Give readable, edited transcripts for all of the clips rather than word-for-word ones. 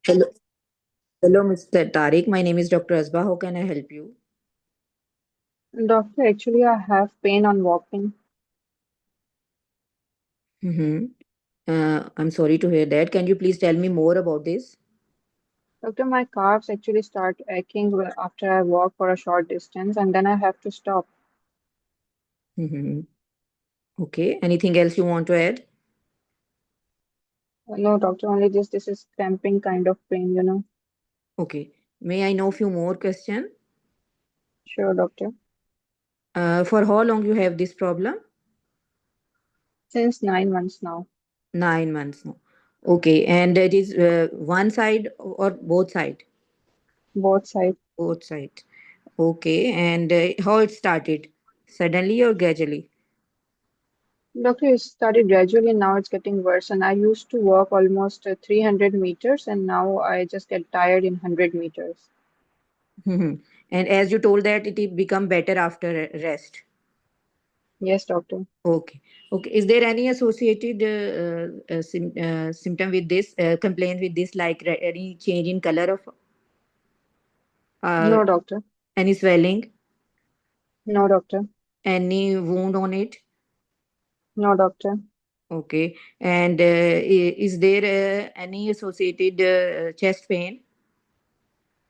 Hello, hello, Mr. Tariq. My name is Dr. Asba. How can I help you? Doctor, actually, I have pain on walking. Mm-hmm. I'm sorry to hear that. Can you please tell me more about this? Doctor, my calves actually start aching after I walk for a short distance and then I have to stop. Mm-hmm. Okay. Anything else you want to add? No, doctor, only this is cramping kind of pain. Okay. May I know few more question? Sure, doctor. For how long you have this problem? Since 9 months now. 9 months now. Okay. And it is one side or both side? Both sides. Both sides. Okay. And how it started? Suddenly or gradually? Doctor, it started gradually and now it's getting worse. And I used to walk almost 300 meters and now I just get tired in 100 meters. Mm-hmm. And as you told that it will become better after rest. Yes, doctor. Okay. Okay. Is there any associated symptom with this, complaint with this, like any change in color of, uh, No, doctor. any swelling, No, doctor. any wound on it? No, doctor. Okay. And is there any associated chest pain,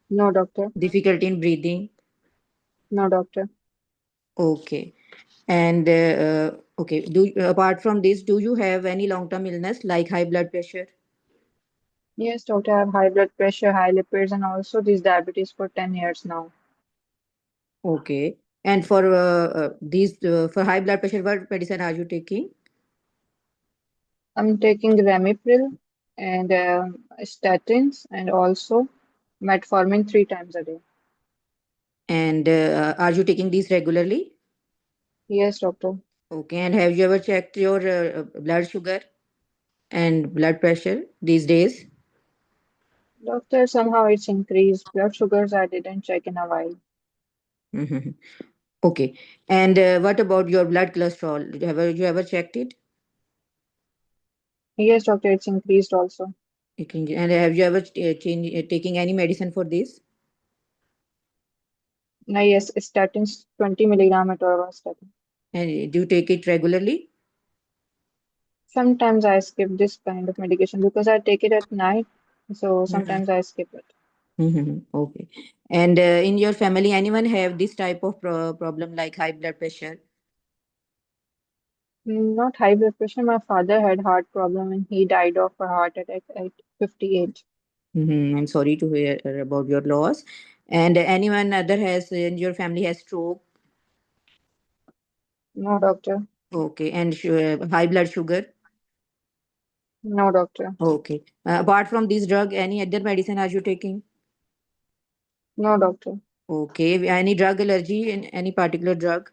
No, doctor. difficulty in breathing? No, doctor. Okay. And okay. Do apart from this, do you have any long-term illness like high blood pressure? Yes, doctor, I have high blood pressure, high lipids, and also this diabetes for 10 years now. Okay. And for these for high blood pressure, what medicine are you taking? I'm taking Ramipril and statins and also metformin 3 times a day. And are you taking these regularly? Yes, doctor. Okay. And have you ever checked your blood sugar and blood pressure these days? Doctor, somehow it's increased. Blood sugars I didn't check in a while. Mhm. Okay. And what about your blood cholesterol? You ever checked it? Yes, doctor, it's increased also. And have you ever taking any medicine for this? Now, yes, statins 20 milligram at atorvastatin. And do you take it regularly? Sometimes I skip this kind of medication because I take it at night, so Mhm. sometimes I skip it. Okay. And in your family, anyone have this type of problem like high blood pressure? Not high blood pressure. My father had heart problem and he died of a heart attack at 58. I'm sorry to hear about your loss. And anyone other has in your family has stroke? No, doctor. Okay. And high blood sugar? No, doctor. Okay. Apart from this drug, any other medicine are you taking? No, doctor. Okay. Any drug allergy in any particular drug?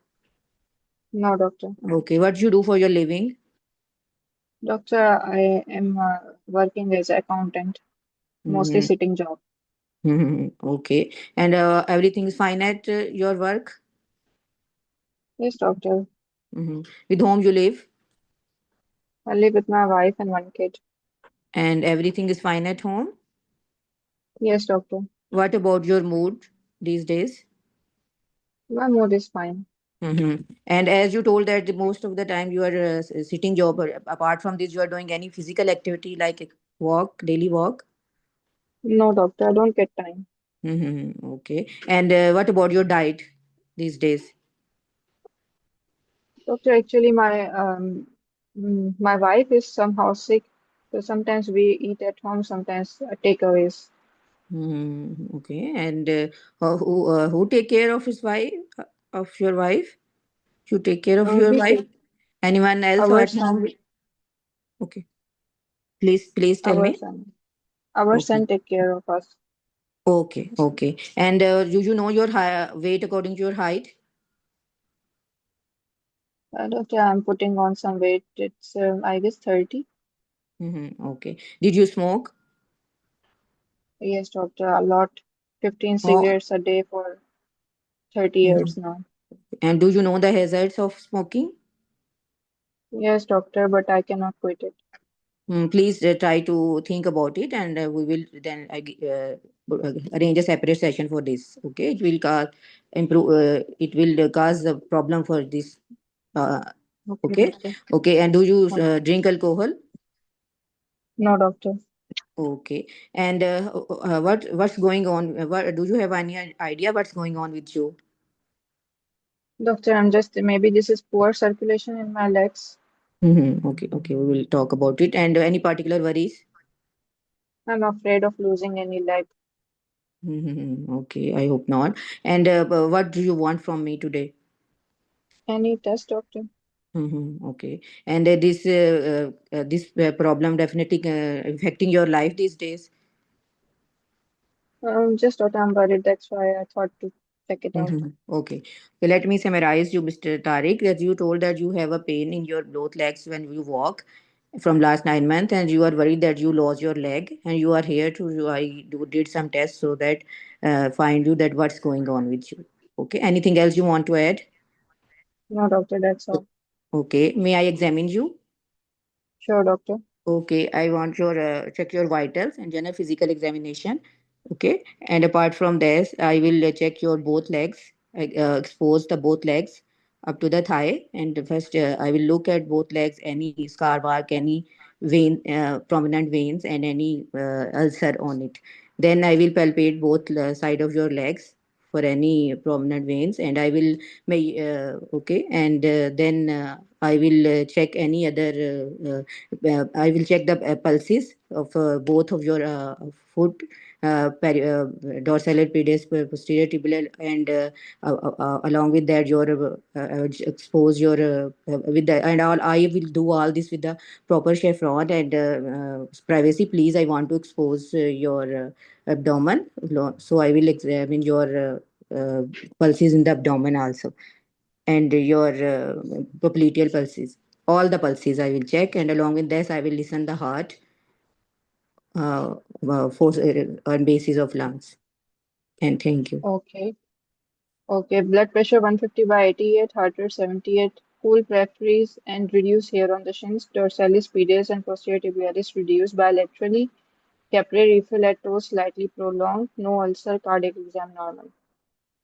No, doctor. Okay. What you do for your living? Doctor, I am working as accountant, mostly Mm-hmm. sitting job. Okay. And everything is fine at your work? Yes, doctor. With whom you live? I live with my wife and one kid. And everything is fine at home? Yes, doctor. What about your mood these days? My mood is fine. And as you told that most of the time you are sitting job, or apart from this, you are doing any physical activity like a walk, daily walk? No, doctor. I don't get time. Okay. And what about your diet these days? Doctor, actually, my wife is somehow sick, so sometimes we eat at home, sometimes takeaways. Okay. And who take care of his wife, of your wife? You take care of your We wife? take Anyone else our at home? son, Okay. Please tell our me. son, our Okay. son take care of us. Okay. Okay. And do you know your weight according to your height? Doctor, I'm putting on some weight. It's I guess 30. Okay. Did you smoke? Yes, doctor, a lot. 15 Oh. cigarettes a day for 30 Mhm. years now. And do you know the hazards of smoking? Yes, doctor, but I cannot quit it. Please try to think about it, and we will then arrange a separate session for this. Okay, it will cause improve. It will cause a problem for this. Uh, Okay, okay, doctor. okay. And do you Okay. drink alcohol? No, doctor. Okay. And what's going on? What do you have any idea what's going on with you? Doctor, I'm just maybe this is poor circulation in my legs. Okay, okay. We will talk about it. And any particular worries? I'm afraid of losing any leg. Okay, I hope not. And what do you want from me today? Any test, doctor? Okay. And this problem definitely affecting your life these days. Just thought I'm worried. That's why I thought to check it out. Okay. So let me summarize you, Mr. Tariq, that you told that you have a pain in your both legs when you walk from last 9 months, and you are worried that you lost your leg, and you are here to did some tests so that find you that what's going on with you. Okay. Anything else you want to add? No, doctor, that's all. Okay. May I examine you? Sure, doctor. Okay, I want your check your vitals and general physical examination. Okay, and apart from this, I will check your both legs, expose the both legs up to the thigh, and first I will look at both legs, any scar mark, any vein, prominent veins, and any ulcer on it. Then I will palpate both side of your legs for any prominent veins, and I will may okay, and then I will check any other. I will check the pulses of both of your foot, dorsal pedis, posterior tibial, and along with that, your expose your with the and all. I will do all this with the proper chevron and privacy. Please, I want to expose your abdomen, so I will examine your pulses in the abdomen also, and your popliteal pulses. All the pulses I will check, and along with this, I will listen the heart force on basis of lungs. And thank you. Okay. Okay. Blood pressure 150 by 88, heart rate 78, cool peripheries and reduced hair on the shins, dorsalis pedis and posterior tibialis reduced bilaterally, capillary refill at toes slightly prolonged, no ulcer, cardiac exam normal.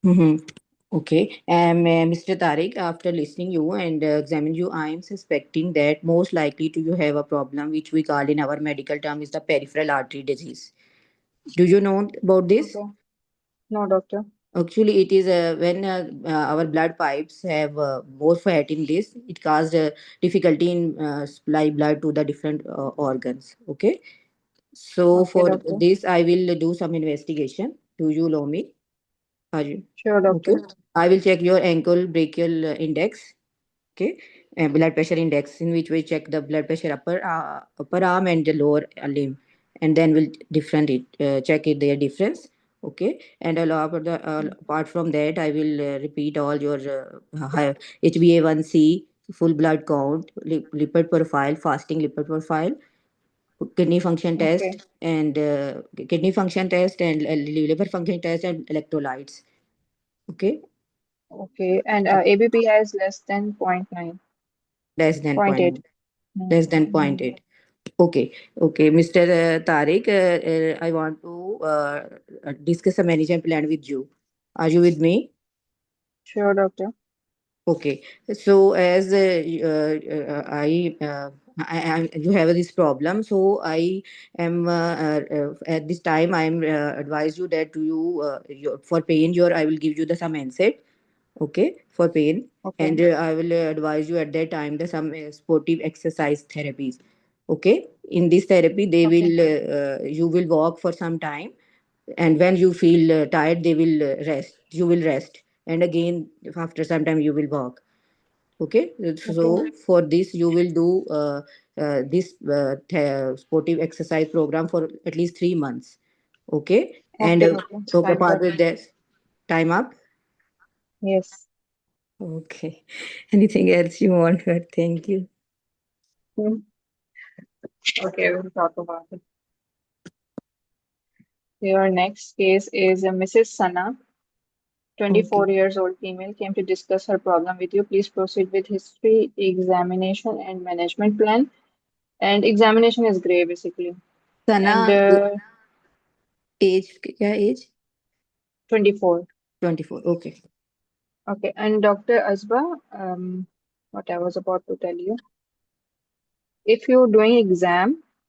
Mm-hmm. Okay, Mr. Tariq, after listening you and examine you, I am suspecting that most likely to you have a problem which we call in our medical term is the peripheral artery disease. Do you know about this? Okay. No, doctor. Actually, it is when our blood pipes have more fat in this, it caused difficulty in supply blood to the different organs. Okay, so Okay, for doctor. this, I will do some investigation. Do you allow me? Are you Sure, okay? doctor. I will check your ankle brachial index. Okay, blood pressure index, in which we check the blood pressure upper arm and the lower limb, and then we'll different it check it their difference. Okay, and apart from that, I will repeat all your HbA1c, full blood count, lipid profile, fasting lipid profile, kidney function Okay. test, and kidney function test, and liver function test, and electrolytes. Okay, Okay. And ABP has less than point 0.9, less than point point 0.8. Mm, less than point mm. 0.8. Okay, okay, Mr. Tariq, I want to discuss a management plan with you. Are you with me? Sure, doctor. Okay, so as you have this problem, so I am at this time I am advise you that for pain your I will give you the some NSAID, okay, for pain, Okay. and I will advise you at that time the some sportive exercise therapies. Okay, in this therapy they Okay. will you will walk for some time, and when you feel tired they will rest, you will rest, and again after some time you will walk. Okay, Okay. so for this you will do this sportive exercise program for at least 3 months. Okay, and Okay, doctor. so Time's apart up. with that, time up. Yes. Okay. Anything else you want to add? Thank you. Hmm. Okay, we'll talk about it. Your next case is Mrs. Sana, Okay. 24 years old female, came to discuss her problem with you. Please proceed with history, examination, and management plan. And examination is gray basically. Sana, And age क्या age? 24. 24. Okay. Okay. And Dr. Asba, what I was about to tell you, if you're doing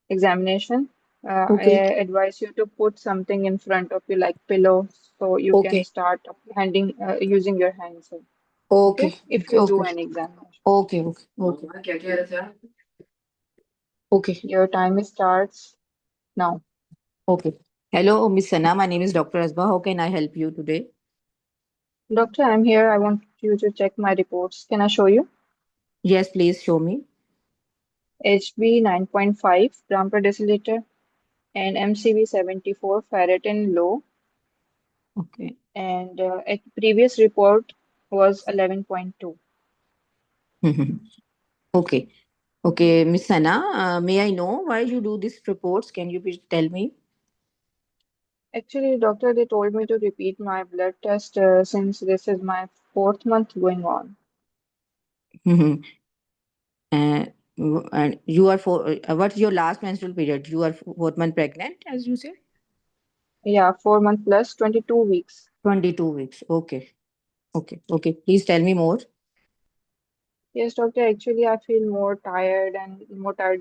examination, I Okay. advise you to put something in front of you like pillow so you can Okay. start handing using your hands. Okay, Okay. if Okay. you do Okay. an examination. Okay. Okay. Okay. Okay. Your time starts now. Okay. Hello, Miss Sana. My name is Dr. Asba. How can I help you today? Doctor, I'm here. I want you to check my reports. Can I show you? Yes, please show me. HB 9.5 gram per deciliter and MCV 74 ferritin low, Okay. and a previous report was 11.2. Okay. Okay, Miss Sana, may I know why you do these reports? Can you please tell me? Actually, doctor, they told me to repeat my blood test since this is my fourth month going on. Mhm. Uh, and you are what's your last menstrual period? You are 4 month pregnant, as you say? Yeah, 4 month plus 22 weeks. 22 weeks. Okay. Okay. Okay. Please tell me more. Yes, doctor, actually, I feel more tired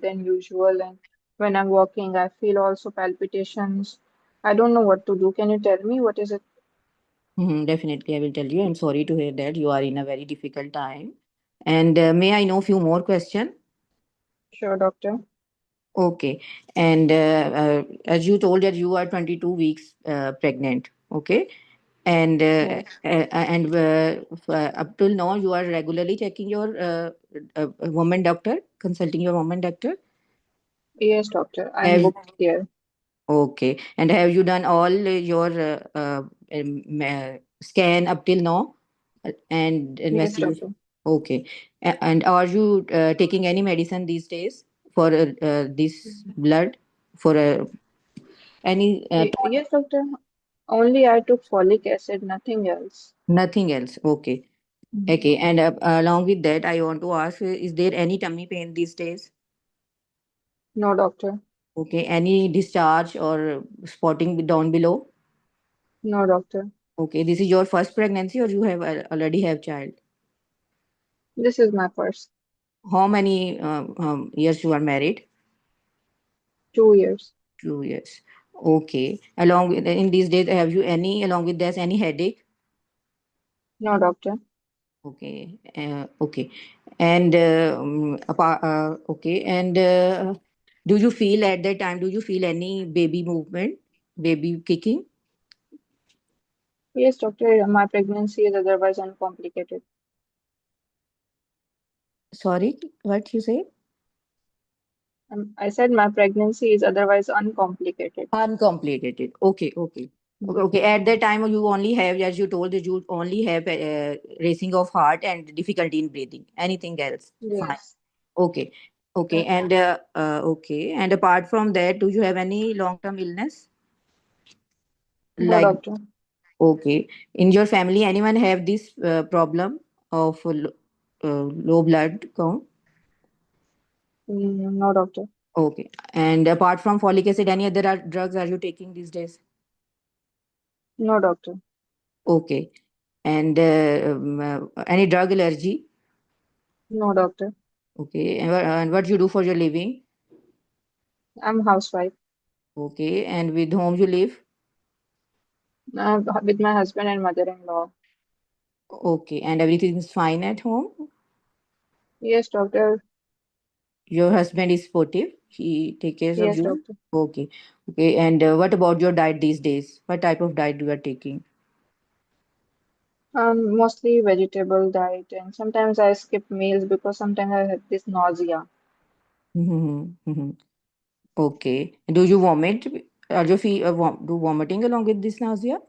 than usual. And when I'm walking, I feel also palpitations. I don't know what to do. Can you tell me what is it? Definitely, I will tell you. I'm sorry to hear that you are in a very difficult time. And may I know few more question? Sure, doctor. Okay. And as you told that you are 22 weeks pregnant. Okay. And Yes. up till now, you are regularly checking your woman doctor, consulting your woman doctor. Yes, doctor. I'm Have booked here. Okay. And have you done all your scan up till now and Yes, investigation? doctor. Okay. And are you taking any medicine these days for this blood for any Yes, doctor. Only I took folic acid, nothing else. nothing else? Okay. Mhm. Okay. And along with that, I want to ask, is there any tummy pain these days? No, doctor. Okay. Any discharge or spotting down below? No, doctor. Okay. This is your first pregnancy or you have already have child? This is my first How many years you are married? 2 years. 2 years. Okay. Along with in these days, have you any along with this any headache? No, doctor. Okay. Okay. And okay. And do you feel at that time? Do you feel any baby movement, baby kicking? Yes, doctor. My pregnancy is otherwise uncomplicated. Sorry, what you say? I said my pregnancy is otherwise uncomplicated. Uncomplicated. Okay, okay. Okay, Mhm. okay. At that time, you only have, as you told, that you only have racing of heart and difficulty in breathing. Anything else? Fine. Yes. Okay, okay. Okay. And okay. And apart from that, do you have any long-term illness? No, Like, doctor. okay, in your family, anyone have this problem of low blood count? No, doctor. Okay. And apart from folic acid, any other drugs are you taking these days? No, doctor. Okay. And any drug allergy? No, doctor. Okay. And what you do for your living? I'm housewife. Okay. And with whom you live? With my husband and mother-in-law. Okay. And everything is fine at home? Yes, doctor. Your husband is sportive. He take care of Yes, you. doctor. Okay. Okay. And what about your diet these days? What type of diet you are taking? Mostly vegetable diet, and sometimes I skip meals because sometimes I have this nausea. Mm-hmm. Okay. Do you vomit? Are you do vomiting along with this nausea?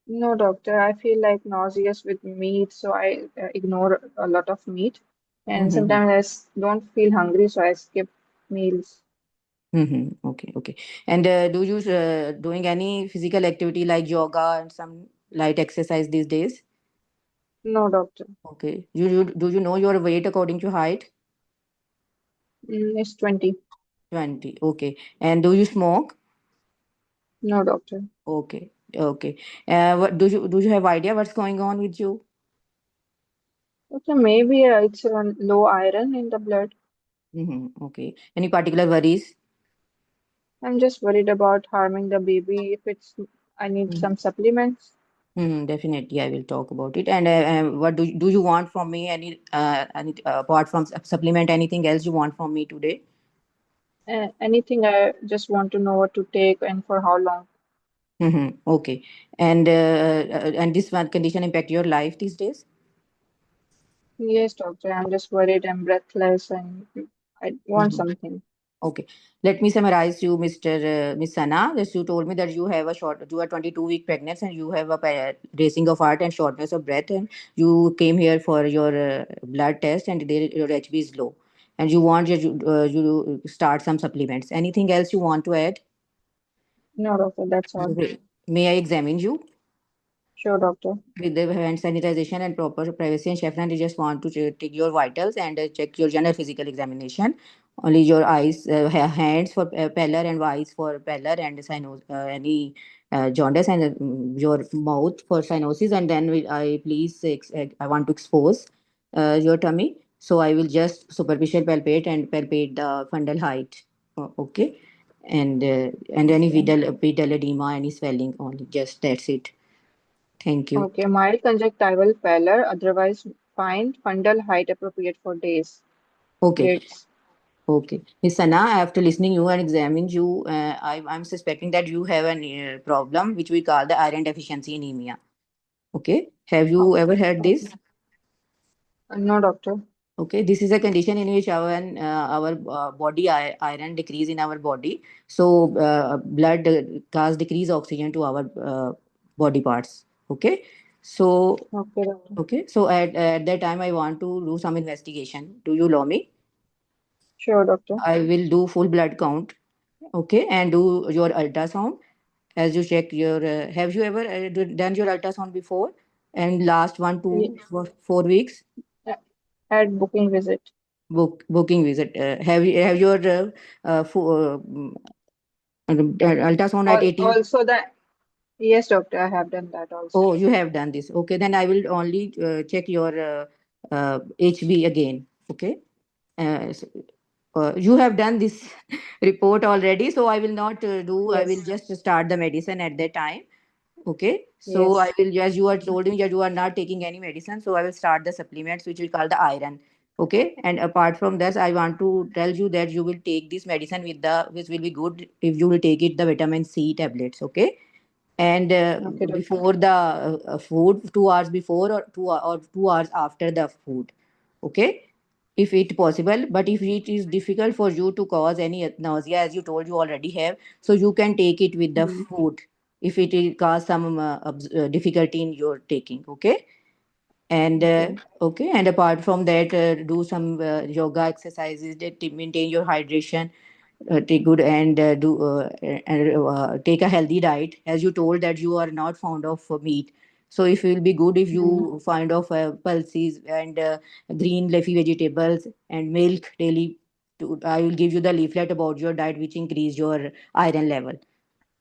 No, doctor, I feel like nauseous with meat, so I ignore a lot of meat. And Mm-hmm. sometimes don't feel hungry, so I skip meals. Okay, okay. And do you doing any physical activity like yoga and some light exercise these days? No, doctor. Okay. You do you know your weight according to height? It's 20. 20. Okay. And do you smoke? No, doctor. Okay. Okay. What do you have idea what's going on with you? Okay, maybe it's low iron in the blood. Okay. Any particular worries? I'm just worried about harming the baby if it's I need some supplements. Definitely, I will talk about it. And what do you want from me? Any apart from supplement, anything else you want from me today? Anything, I just want to know what to take and for how long. Okay. And this one condition impact your life these days? Yes, doctor, I'm just worried I'm breathless and I want Mhm. something. Okay, let me summarize you, Mr. Miss Sana. Yes, you told me that you are 22-week pregnant and you have a racing of heart and shortness of breath, and you came here for your blood test, and your HB is low, and you start some supplements. Anything else you want to add? No, doctor, that's all. Okay. May I examine you? Sure, doctor. With the hand sanitization and proper privacy and chef, and you just want to take your vitals and check your general physical examination. Only your eyes, hands for pallor and eyes for pallor and any jaundice, and your mouth for cyanosis. And then I please I want to expose your tummy. So I will just superficial palpate and palpate the fundal height. Okay, and any Okay. pedal edema, any swelling only. Just that's it. Thank you. Okay, mild conjunctival pallor, otherwise fine, fundal height appropriate for days. Okay. Dates. Okay. Miss Sana, after listening you and examining you, I'm suspecting that you have a problem which we call the iron deficiency anemia. Okay. Have Oh, you ever heard okay. this? No, doctor. Okay. This is a condition in which our body iron decrease in our body. So blood cause decrease oxygen to our body parts. Okay. So Okay, doctor. okay. So at that time I want to do some investigation. Do you allow me? Sure, doctor. I will do full blood count. Okay, and do your ultrasound as you check your. Have you ever done your ultrasound before? And last one, Ye- 4 weeks a- At booking visit. booking visit. Have your ultrasound at 18? Also that, yes, doctor, I have done that also. Oh, you have done this. Okay, then I will only check your HB again. Okay. So, you have done this report already, so I will not I will Yes, just start the medicine at that time. Okay, so I yes. will, as you are told me that you are not taking any medicine, so I will start the supplements which we call the iron. Okay, and apart from this, I want to tell you that you will take this medicine with the which will be good if you will take it the vitamin C tablets. Okay, and Okay, doctor. before the food, 2 hours before or 2 hours after the food. Okay, if it possible, but if it is difficult for you to cause any nausea as you told you already have, so you can take it with the Hmm. food if it will cause some difficulty in your taking. Okay, and Okay. okay, and apart from that, do some yoga exercises that to maintain your hydration, take good and take a healthy diet as you told that you are not fond of meat, so it will be good if Hmm. you find of pulses and green leafy vegetables and milk daily. I will give you the leaflet about your diet which increase your iron level.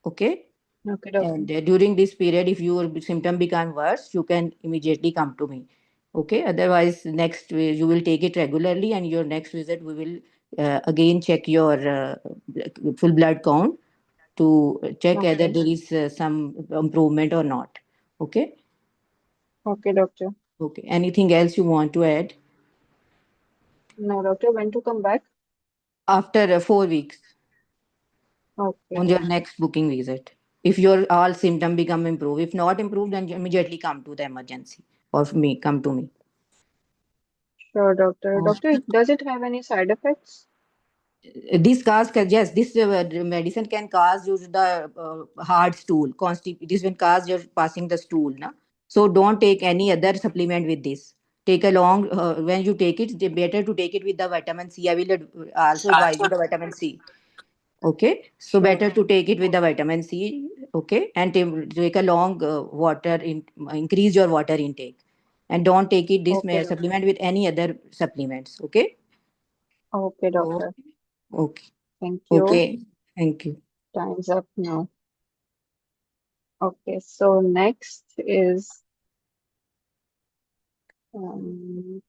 Okay, Okay, doctor. and during this period if your symptom become worse you can immediately come to me. Okay, otherwise next you will take it regularly, and your next visit we will again check your full blood count to check whether Okay. there is some improvement or not. Okay. Okay, doctor. Okay, anything else you want to add? No, doctor, when to come back? After 4 weeks Okay. on your next booking visit, if your all symptom become improve, if not improved, then you immediately come to the emergency or me come to me. Sure, doctor. Doctor, does it have any side effects? This cause yes, this medicine can cause you the hard stool this will cause your passing the stool na. So don't take any other supplement with this. Take a long when you take it, it's better to take it with the vitamin C. I will also advise you the vitamin C. Okay, so Sure. better to take it with the vitamin C. Okay, and take a long increase your water intake, and don't take it this Okay, doctor. supplement with any other supplements. Okay. Okay, Oh, doctor. okay. Thank you. Okay. Thank you. Time's up now. Okay, so next is um,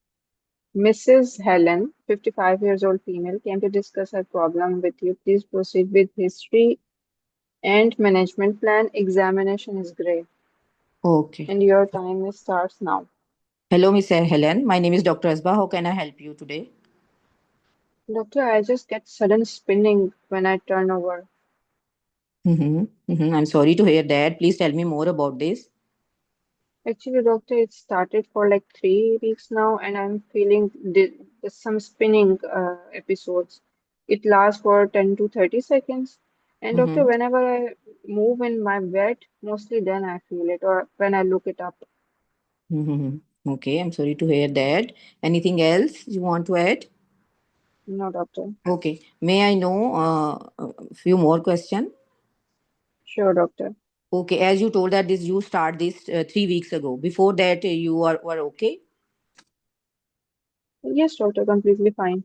Mrs. Helen, 55 years old female, came to discuss her problem with you. Please proceed with history and management plan. Examination is gray, Okay. and your time starts now. Hello, Miss Helen. My name is Dr. Asba. How can I help you today? Doctor, I just get sudden spinning when I turn over. Mm-hmm. Mm-hmm. I'm sorry to hear that. Please tell me more about this. Actually, doctor, it started for like 3 weeks now, and I'm feeling some spinning episodes. It lasts for 10 to 30 seconds. And doctor, Mm-hmm. whenever I move in my bed, mostly then I feel it, or when I look it up. Mm-hmm. Okay, I'm sorry to hear that. Anything else you want to add? No, doctor. Okay. May I know a few more questions? Sure, doctor. Okay, as you told that this you start this 3 weeks ago. Before that, you were okay. Yes, doctor, completely fine.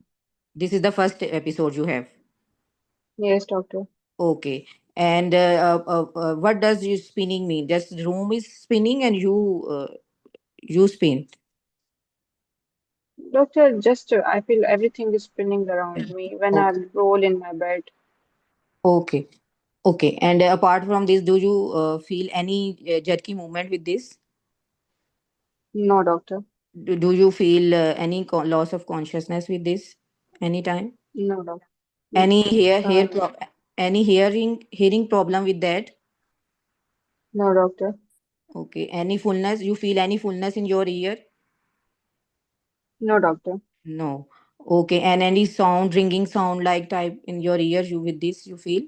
This is the first episode you have. Yes, doctor. Okay. And what does you spinning mean? Just the room is spinning and you spin. Doctor, just I feel everything is spinning around me when I Okay. roll in my bed. Okay. Okay. And apart from this, do you feel any jerky movement with this? No, doctor. Do you feel any loss of consciousness with this anytime? No, doctor. Any Uh, any hearing problem with that? no, doctor. Okay. Any fullness? You feel any fullness in your ear? No, doctor. No. Okay. And any sound, ringing sound like type in your ears, you with this you feel?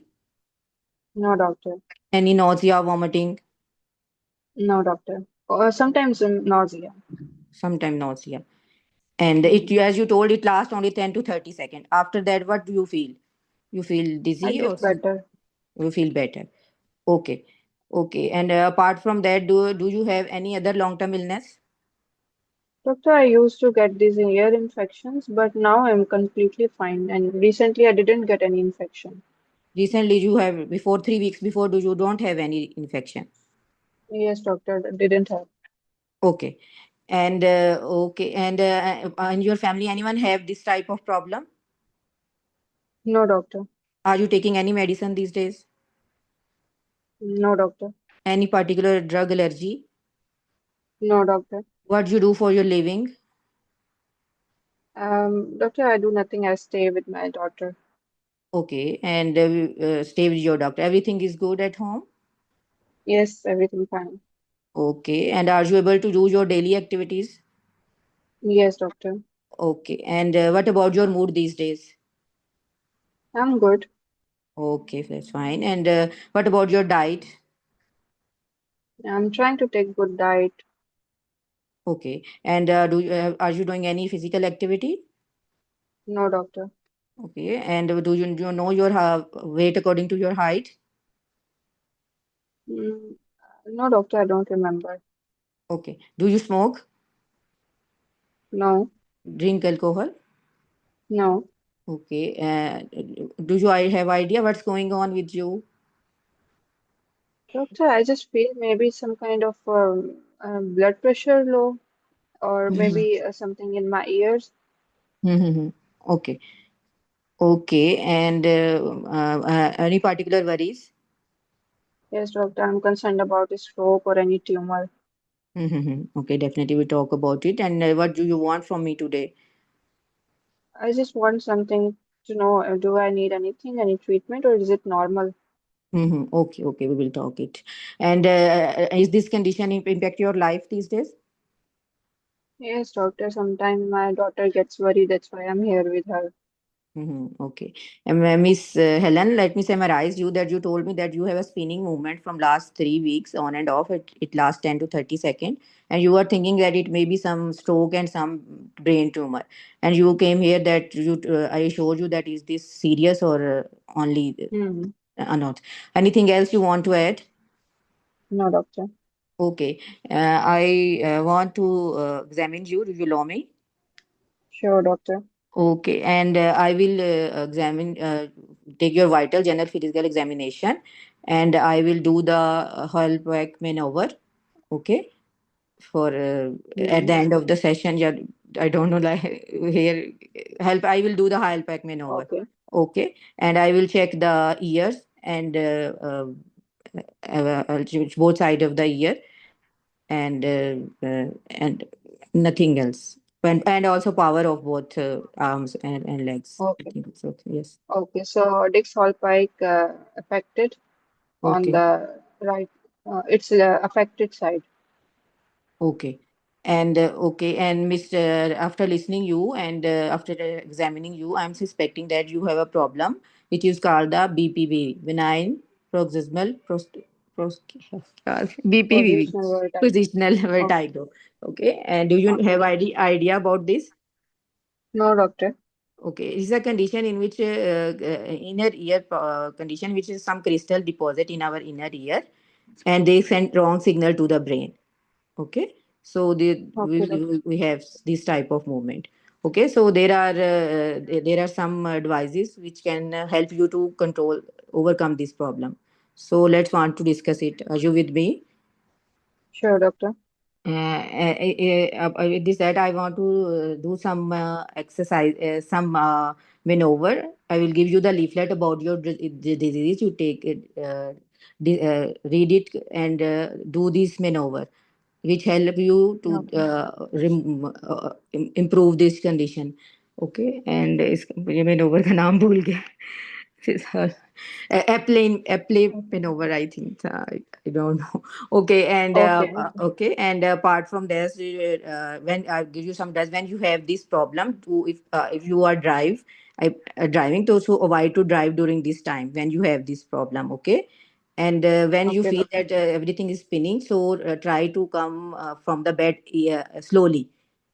No, doctor. Any nausea, vomiting? No, doctor. Sometimes nausea. Sometime nausea. And it, Hmm. as you told, it lasts only 10 to 30 seconds. After that, what do you feel? You feel I dizzy or get better. you feel better? Okay. Okay. And apart from that, do you have any other long term illness? Doctor, I used to get these ear infections, but now I'm completely fine. And recently I didn't get any infection. Recently, you have before 3 weeks before, do you don't have any infection? Yes, doctor, didn't have. Okay. And okay. And in your family, anyone have this type of problem? No, doctor. Are you taking any medicine these days? No, doctor. Any particular drug allergy? No, doctor. What you do for your living? Doctor, I do nothing. I stay with my daughter. Okay. And stay with your doctor. Everything is good at home? Yes, everything fine. Okay. And are you able to do your daily activities? Yes, doctor. Okay. And what about your mood these days? I'm good. Okay, that's fine. And what about your diet? I'm trying to take good diet. Okay. And are you doing any physical activity? No, doctor. Okay. And do you know your weight according to your height? Mm, no, doctor, I don't remember. Okay. Do you smoke? No, Drink alcohol? no. Okay. Do you have idea what's going on with you? Doctor, I just feel maybe some kind of blood pressure low, or maybe something in my ears. Mm-hmm. Okay. Okay. And any particular worries? Yes, doctor, I'm concerned about a stroke or any tumor. Mm-hmm. Okay. Definitely we talk about it. And what do you want from me today? I just want something to know, do I need anything, any treatment, or is it normal? Mm-hmm. Okay. Okay. We will talk it. And is this condition impact your life these days? Yes, doctor, sometimes my daughter gets worried, that's why I'm here with her. Okay. Miss Helen, let me summarize you that you told me that you have a spinning movement from last 3 weeks on and off. It lasts 10 to 30 seconds. And you are thinking that it may be some stroke and some brain tumor. And you came here that I showed you that is this serious or only Hmm. not. Anything else you want to add? No, doctor. Okay. I want to examine you. Do you allow me? Sure, doctor. Okay, and I will take your vital general physical examination, and I will do the Hallback maneuver. Okay, for at Mm-hmm. the end of the session, yeah, I don't know, like here, help. I will do the Hallback maneuver. Okay. Okay, and I will check the ears and both side of the ear, and nothing else. And also power of both arms and legs. I Okay. think it's okay. Yes. Okay. So Dick's Hall Pike affected on Okay. the right. It's affected side. Okay. And Mr. After listening you and after examining you, I'm suspecting that you have a problem, which is called the BPV, benign paroxysmal BPV, Positional vertigo. positional Okay. vertigo. Okay. And do you Okay. have idea about this? No, doctor. Okay, it is a condition in which inner ear condition, which is some crystal deposit in our inner ear, and they send wrong signal to the brain. Okay, so Okay, doctor. we have this type of movement. Okay, so there are some devices which can help you to control overcome this problem. So let's want to discuss it. Are you with me? Sure, doctor. With this that I want to do some exercise, some maneuver. I will give you the leaflet about your the disease. You take it, read it, and do this maneuver, which help you to Okay. improve this condition. Okay, and इस maneuver का नाम भूल गया. A plane over, I think. I don't know. Okay, and Okay. okay, and apart from this, when I give you some does when you have this problem, to if you are driving, to so avoid to drive during this time when you have this problem. Okay, and when you Okay, feel doctor. that everything is spinning, so try to come from the bed slowly.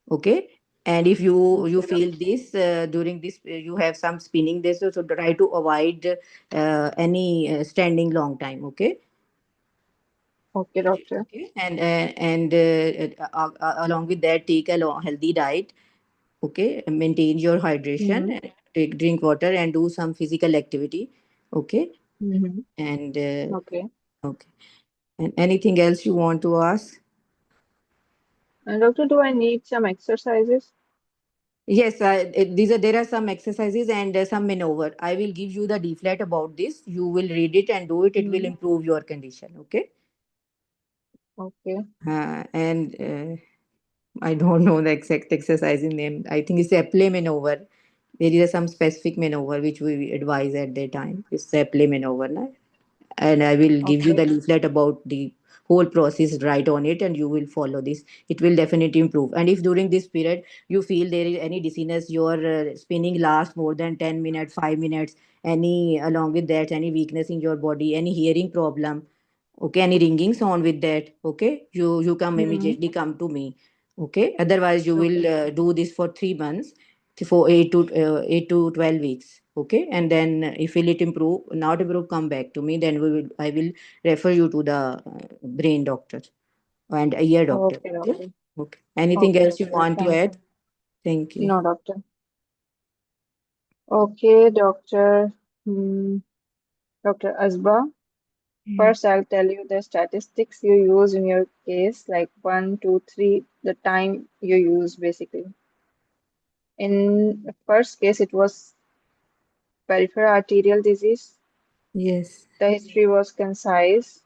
Okay, and if you Okay, feel doctor. this during this you have some spinning this, so try to avoid any standing long time. Okay. Okay, doctor. Okay, and along with that, take a healthy diet. Okay, and maintain your hydration, Mm-hmm. take drink water, and do some physical activity. Okay, Mm-hmm. and Okay. okay, and anything else you want to ask? And doctor, do I need some exercises? Yes, there are some exercises and some maneuver. I will give you the leaflet about this. You will read it and do it. It will Mm-hmm. improve your condition. Okay. Okay. And I don't know the exact exercise in name. I think it's a play maneuver. There is some specific maneuver which we advise at that time. It's a play maneuver, na? And I will give you Okay. the leaflet about the whole process right on it, and you will follow this. It will definitely improve. And if during this period you feel there is any dizziness, your spinning lasts more than 10 minutes, 5 minutes, any along with that, any weakness in your body, any hearing problem, okay, any ringing sound with that, okay, you come Mm-hmm. immediately come to me. Okay, otherwise you will Okay. do this for 3 months, for 8 to 12 weeks. Okay, and then if will it improve, not improve, come back to me, then I will refer you to the brain doctor and ear doctor. Okay, Okay. doctor. Okay, anything Okay, else you doctor. want to Thank add? you. Thank you. No, doctor. Okay, doctor. Hmm. Dr. Asba. Yeah. First, I'll tell you the statistics you use in your case, like one, two, three, the time you use basically. In the first case, it was peripheral arterial disease. Yes. The history was concise.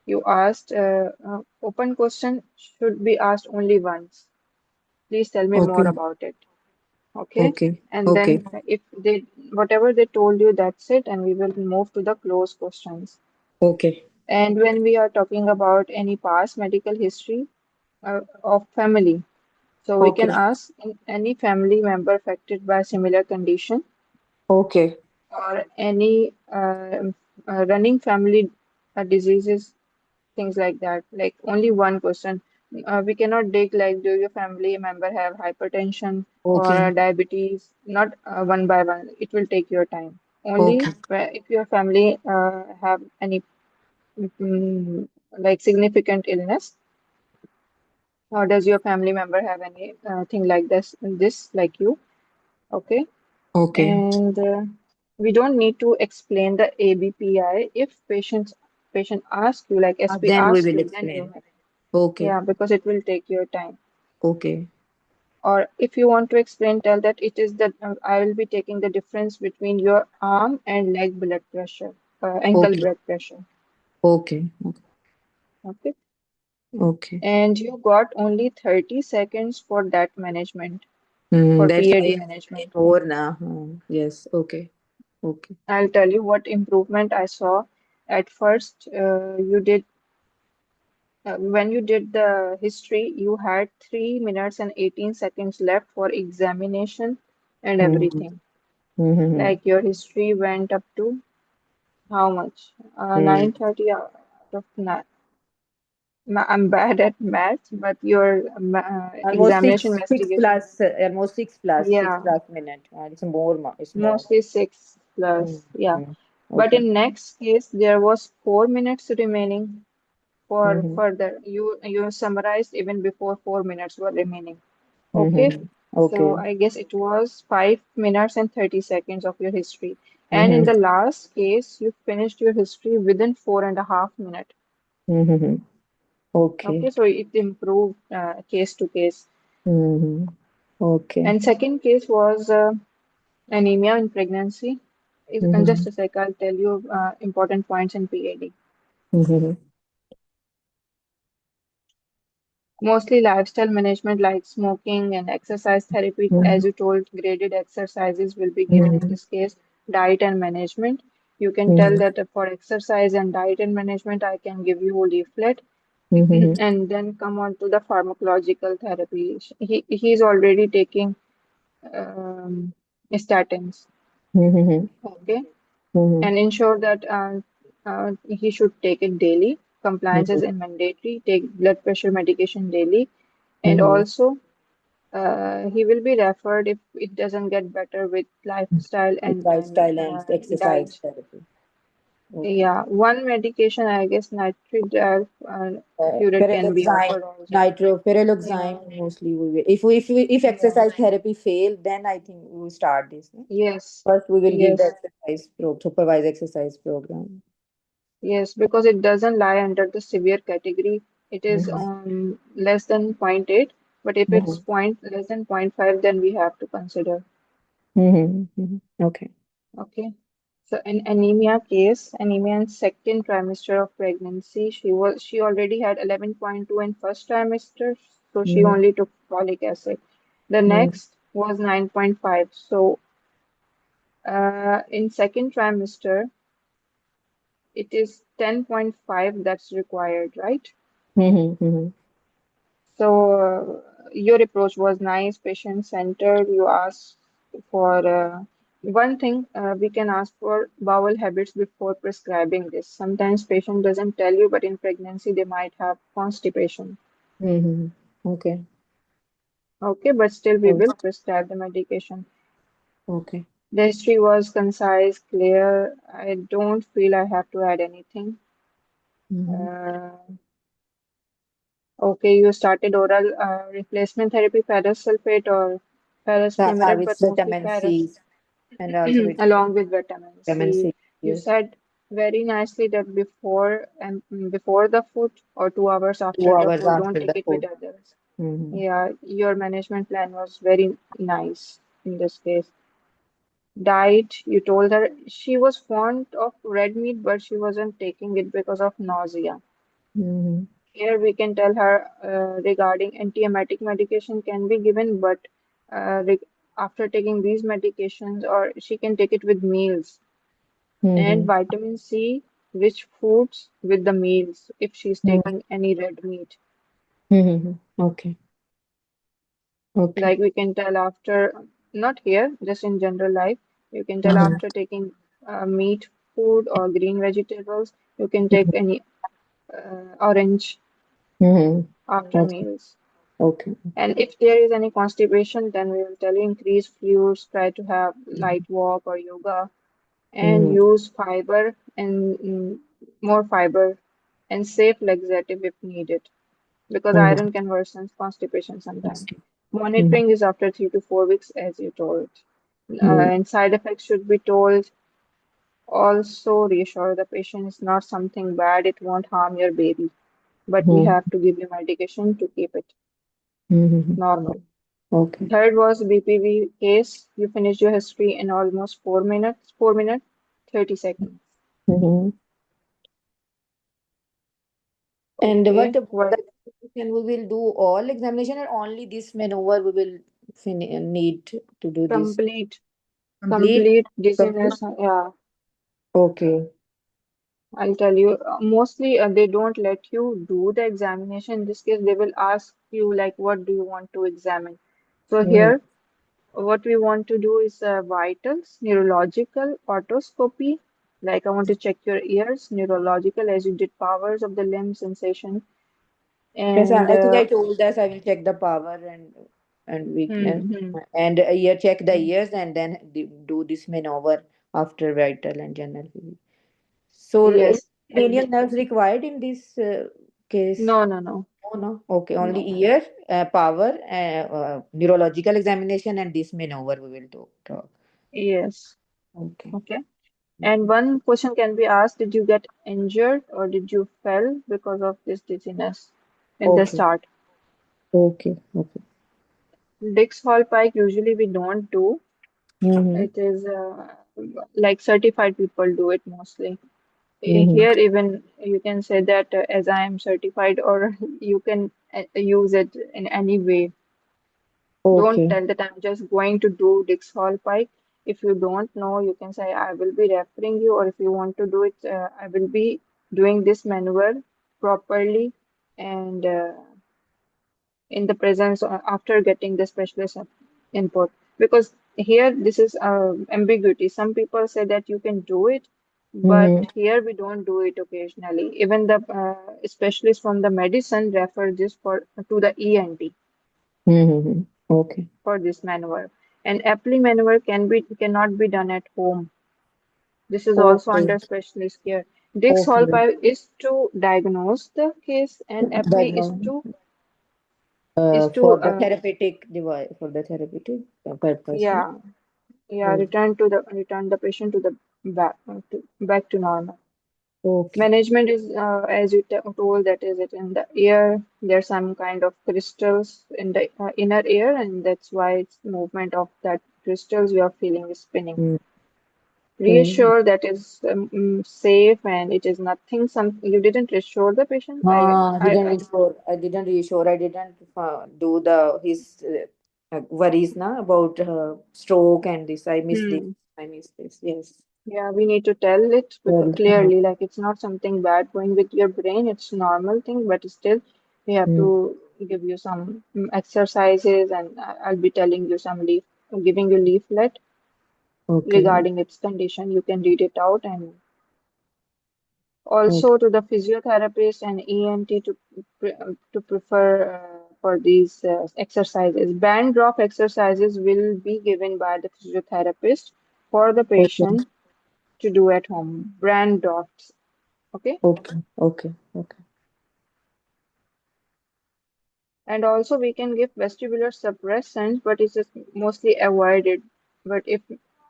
You asked, open question should be asked only once. Please tell me more Okay. about it. Okay? Okay. And Okay. then if they, whatever they told you, that's it, and we will move to the close questions. Okay. And when we are talking about any past medical history of family, so we can Okay. ask any family member affected by similar condition Okay. or any running family diseases, things like that. Like only one question. We cannot dig like, do your family member have hypertension or Okay. diabetes? Not one by one. It will take your time. Only Okay. if your family have any mm, like significant illness, or does your family member have any thing like this like you? Okay. Okay. And we don't need to explain the ABPI. If patient asks you, like SP Then we asks will you, then you explain. have, Okay. yeah, because it will take your time. Okay. Or if you want to explain, tell that it is that I will be taking the difference between your arm and leg blood pressure, ankle Okay. blood pressure. Okay. Okay. Okay. And you got only 30 seconds for that management, Hmm, for that's why PAD you explain management. more now. Hmm, yes. Okay. Okay. I'll tell you what improvement I saw. At first, when you did the history, you had 3 minutes and 18 seconds left for examination and Hmm. everything. Hmm. Like your history went up to how much? Hmm. 9:30 out of 9. I'm bad at maths, but your Almost examination six investigation, plus, almost six yeah, plus minute. It's more. It's more. mostly 6 plus, yeah. Mm-hmm. But Okay. in next case, there was 4 minutes remaining for Mm-hmm. further. You summarized even before 4 minutes were remaining. Okay, Mm-hmm. so Okay. I guess it was 5 minutes and 30 seconds of your history. And in Mm-hmm. the last case, you finished your history within 4.5 minutes. Mm-hmm. Okay, Okay. so it improved case to case. Mm-hmm. Okay. And second case was anemia in pregnancy. In Mm-hmm. just a sec, I'll tell you important points in PAD. Mm-hmm. Mostly lifestyle management like smoking and exercise therapy. Mm-hmm. As you told, graded exercises will be given in Mm-hmm. this case. Diet and management. You can tell Mm-hmm. that for exercise and diet and management, I can give you a leaflet. Mm-hmm. And then come on to the pharmacological therapy. He's already taking um, statins. Mm-hmm. Okay, Mm-hmm. and ensure that he should take it daily. Compliance is Mm-hmm. mandatory. Take blood pressure medication daily, and Mm-hmm. also he will be referred if it doesn't get better with lifestyle With and lifestyle and exercise diet. therapy. Okay. Yeah, one medication, I guess, nitric urate can be Peroxime, offered also. peroxime Yeah. mostly we will. If Yeah. exercise therapy fail, then I think we will start this. No? Yes. First, we will give the Yes. exercise supervised exercise program. Yes, because it doesn't lie under the severe category. It is Mm-hmm. less than zero point 0.8, but if it's Mm-hmm. point less than zero point 0.5, then we have to consider. Mm-hmm. Mm-hmm. Okay. Okay. So in anemia case, anemia in second trimester of pregnancy, she already had 11.2 in first trimester, so she Mm-hmm. only took folic acid. The next was 9.5. So in second trimester, it is 10.5 that's required, right? Mm-hmm. Mm-hmm. So your approach was nice, patient-centered. You asked for one thing we can ask for bowel habits before prescribing this. Sometimes patient doesn't tell you, but in pregnancy they might have constipation. Mm-hmm. Okay. Okay, but still we will Okay. prescribe the medication. Okay. The history was concise, clear. I don't feel I have to add anything. Mm-hmm. Uh, okay, you started oral replacement therapy, ferrous sulfate or ferrous fumarate, With but mostly vitamin ferrous. C and also with Along with vitamin vitamin C. C. You Yes. said very nicely that before the food or 2 hours Two after the hours food, don't after take the it with food. others. Mm-hmm. Yeah, your management plan was very nice in this case. Diet, you told her she was fond of red meat, but she wasn't taking it because of nausea. Mm-hmm. Here we can tell her regarding antiemetic medication can be given, but reg after taking these medications, or she can take it with meals. And Mm-hmm. vitamin C rich foods with the meals if she's taking any red meat. Mm-hmm. Okay. Okay. Like we can tell after, not here, just in general life, you can tell Mm-hmm. after taking meat food or green vegetables, you can take any orange Mm-hmm. after Okay. meals. Okay. And if there is any constipation, then we will tell you increase fluids, try to have light walk or yoga, and Mm-hmm. use fiber and more fiber and safe laxative if needed, because Mm-hmm. iron can worsen constipation sometimes. Okay. Mm-hmm. Monitoring is after 3 to 4 weeks, as you told. Mm-hmm. And side effects should be told. Also reassure the patient it's not something bad, it won't harm your baby, but we Mm-hmm. have to give you medication to keep it Mm-hmm. normal. Okay. Third was BPV case. You finished your history in almost 4 minutes, 4 minutes, 30 seconds. Mm-hmm. And what Okay, about well, the examination? We will do all examination or only this maneuver we will need to do this? complete, Complete? complete Complete? dizziness. Yeah, Okay. I'll tell you. Mostly, they don't let you do the examination. In this case, they will ask you like, what do you want to examine? So Mm-hmm. here, what we want to do is vitals, neurological, otoscopy. Like I want to check your ears, neurological, as you did powers of the limb sensation, Yes, and I think I told us I will check the power and weakness hmm, hmm. and ear check the ears and then do this maneuver after vital and general physics. So, Yes, and cranial nerves required in this case? no, no, no, No, no. Okay, only no. ear, power, neurological examination, and this maneuver we will do. Talk. Yes, Okay. okay. And one question can be asked, did you get injured or did you fell because of this dizziness in the Okay. start? Okay. Okay. Dix Hall Pike usually we don't do. Mm-hmm. It is like certified people do it mostly. Mm-hmm. Here even you can say that as I am certified or you can use it in any way. Don't Okay. tell that I'm just going to do Dix Hall Pike. If you don't know, you can say I will be referring you, or if you want to do it, I will be doing this maneuver properly and in the presence after getting the specialist input. Because here this is ambiguity. Some people say that you can do it, but Mm-hmm. here we don't do it occasionally. Even the specialist from the medicine refer this for to the ENT Mm-hmm. Okay. for this maneuver. And Epley maneuver cannot be done at home. This is also Okay. under specialist care. Dix Okay. Holpine is to diagnose the case, and Epley Diagnose. is For to the therapeutic device, for the therapeutic purpose, no? yeah, yeah, Oh, return the patient to the back to normal. okay. Management is as you told, that is it in the ear. There's some kind of crystals in the inner ear, and that's why it's movement of that crystals you are feeling is spinning. Mm, okay. Reassure that is safe and it is nothing. Some you didn't reassure the patient. Didn't reassure. I didn't reassure. I didn't do the his worries na about stroke and this. I missed this. hmm. I missed this. Yes. Yeah, we need to tell it Well, clearly, like it's not something bad going with your brain. It's normal thing, but still, we have mm, to give you some exercises, and I'll be telling you some giving you leaflet okay. regarding its condition. You can read it out, and Okay. also to the physiotherapist and ENT to prefer for these exercises. Band drop exercises will be given by the physiotherapist for the Okay. patient to do at home. Band drops. Okay. Okay. Okay. Okay. And also we can give vestibular suppressants, but it's just mostly avoided. But if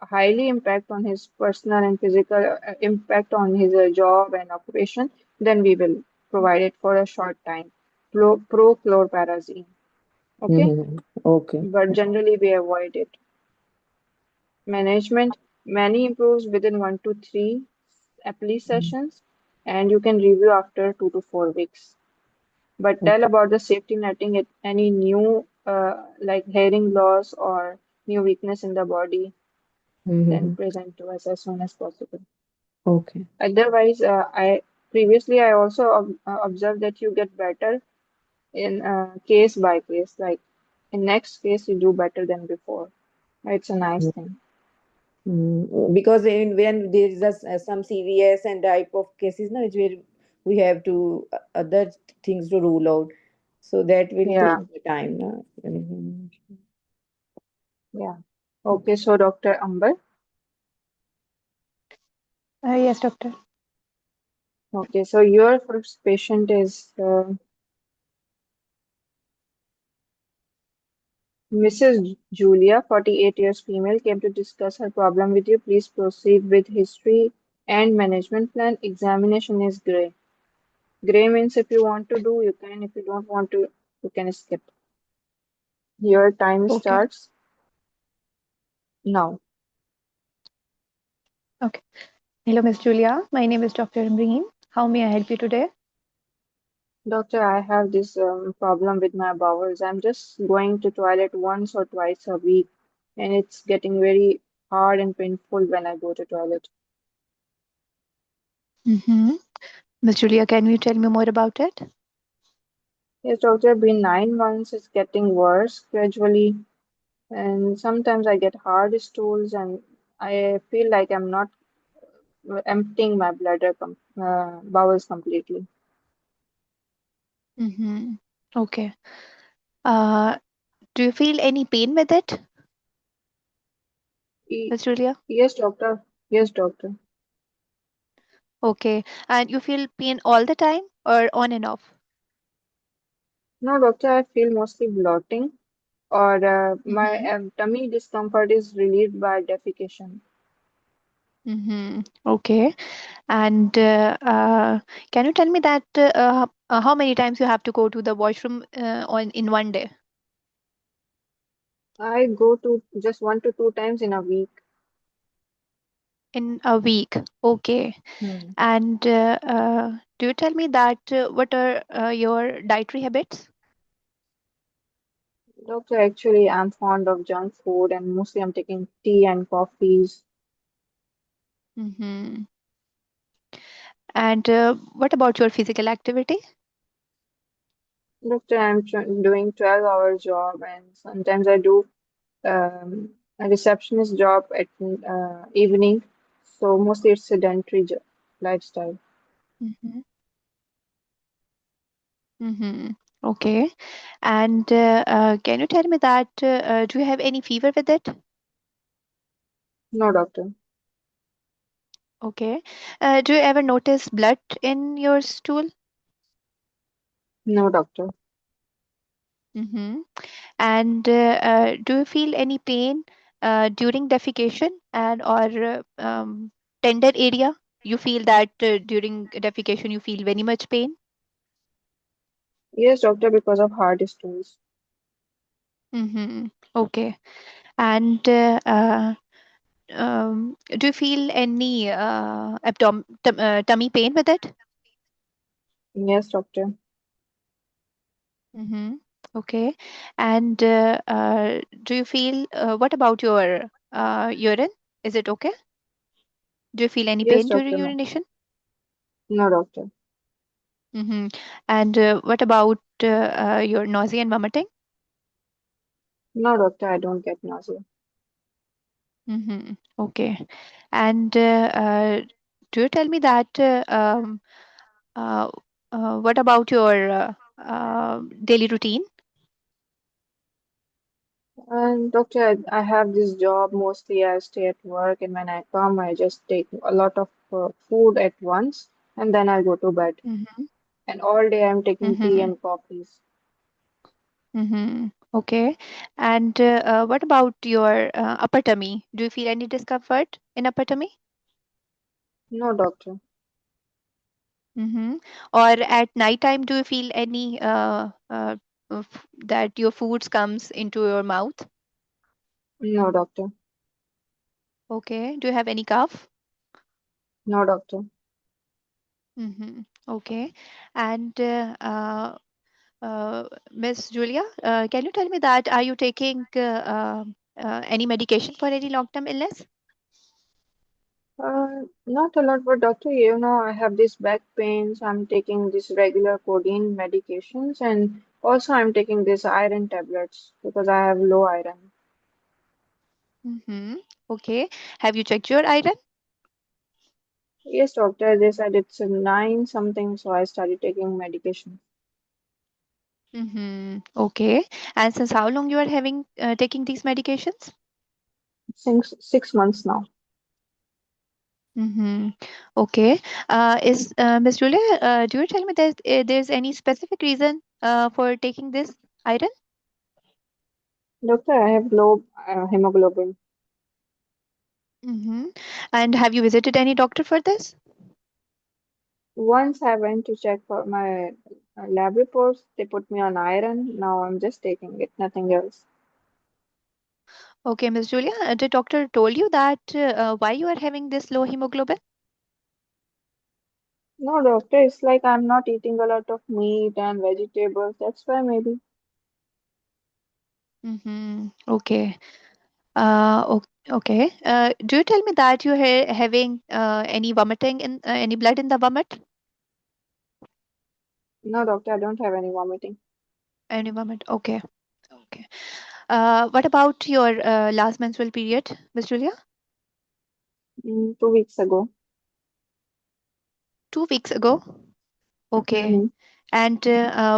highly impact on his personal and physical impact on his job and occupation, then we will provide it for a short time. Prochlorperazine. Okay, Mm-hmm. Okay. but generally we avoid it. Management, many improves within 1 to 3 apply Mm, sessions, and you can review after 2 to 4 weeks. But tell okay. about the safety netting, any new like hearing loss or new weakness in the body, then Mm-hmm. present to us as soon as possible. Okay. Otherwise, I also observed that you get better in case by case. Like in next case, you do better than before. It's a nice thing. Because when there is some CVS and type of cases, now, which where we have to other things to rule out, so that will Yeah, take the time. Na? Mhm. yeah. Okay, so Dr. Amber. Yes, doctor. Okay, so your first patient is Mrs. Julia, 48 years female, came to discuss her problem with you. Please proceed with history and management plan. Examination is gray. Gray means if you want to do, you can. If you don't want to, you can skip. Your time Okay. starts now. Okay. Hello, Miss Julia. My name is Dr. Imreen. How may I help you today? Doctor, I have this problem with my bowels. I'm just going to toilet once or twice a week, and it's getting very hard and painful when I go to toilet. Mm-hmm. Miss Julia, can you tell me more about it? Yes, doctor, been 9 months. It's getting worse gradually, and sometimes I get hard stools, and I feel like I'm not emptying my bowels completely. Mm-hmm. Okay. Uh, do you feel any pain with it, E- Miss Julia? yes, doctor. Yes, doctor. Okay. And you feel pain all the time or on and off? No, doctor, I feel mostly bloating, or my Mm-hmm. tummy discomfort is relieved by defecation. Mm-hmm. Okay. And can you tell me that how many times you have to go to the washroom on in one day? I go to just 1 to 2 times in a week. In a week. Okay. Hmm. And do you tell me that what are your dietary habits? Doctor, actually, I'm fond of junk food and mostly I'm taking tea and coffees. Mm-hmm. And what about your physical activity? Doctor, I'm doing 12-hour job and sometimes I do a receptionist job at evening. So mostly it's sedentary lifestyle. Mm-hmm. Mm-hmm. Okay. And can you tell me that do you have any fever with it? No, doctor. Okay. Do you ever notice blood in your stool? No, doctor. Mm-hmm. And do you feel any pain during defecation and or tender area? You feel that during defecation you feel very much pain? Yes, doctor, because of hard stools. Mm-hmm. Okay. And do you feel any tummy pain with it? Yes, doctor. Mm-hmm. Okay. And do you feel what about your urine? Is it okay? Do you feel any Yes, pain during doctor. No. urination? No, doctor. Mm-hmm. And what about your nausea and vomiting? No, doctor, I don't get nausea. Mm-hmm. Okay. And do you tell me that uh, what about your daily routine? And doctor, I have this job. Mostly I stay at work, and when I come, I just take a lot of food at once, and then I go to bed. Mm-hmm. And all day I'm taking tea Mm-hmm. and coffees. Mm-hmm. Okay. And what about your upper tummy? Do you feel any discomfort in upper tummy? No, doctor. Mm-hmm. Or at night time, do you feel any that your foods comes into your mouth? No, doctor. Okay. Do you have any cough? No, doctor. Mm-hmm. Okay. And Miss Julia, can you tell me that are you taking any medication for any long-term illness? Not a lot, but doctor, I have this back pain, so I'm taking this regular codeine medications, and also I'm taking this iron tablets because I have low iron. Mm-hmm. Okay. Have you checked your iron? Yes, doctor, they said it's a 9 something, so I started taking medication. Mm-hmm. Okay. And since how long you are having taking these medications? Since 6 months now. Mm-hmm. Okay. Is Miss Julia, do you tell me there's any specific reason for taking this iron? Doctor, I have low hemoglobin. Mm-hmm. And have you visited any doctor for this? Once I went to check for my lab reports, they put me on iron. Now I'm just taking it, nothing else. Okay, Miss Julia, the doctor told you that why you are having this low hemoglobin? No, doctor, it's like I'm not eating a lot of meat and vegetables. That's why maybe. Mm-hmm. Okay. Okay. Do you tell me that you're having any vomiting in any blood in the vomit? No, doctor, I don't have any vomiting. Any vomit? Okay. Okay. What about your last menstrual period, Miss Julia? 2 weeks ago. 2 weeks ago. Okay. Mm-hmm. And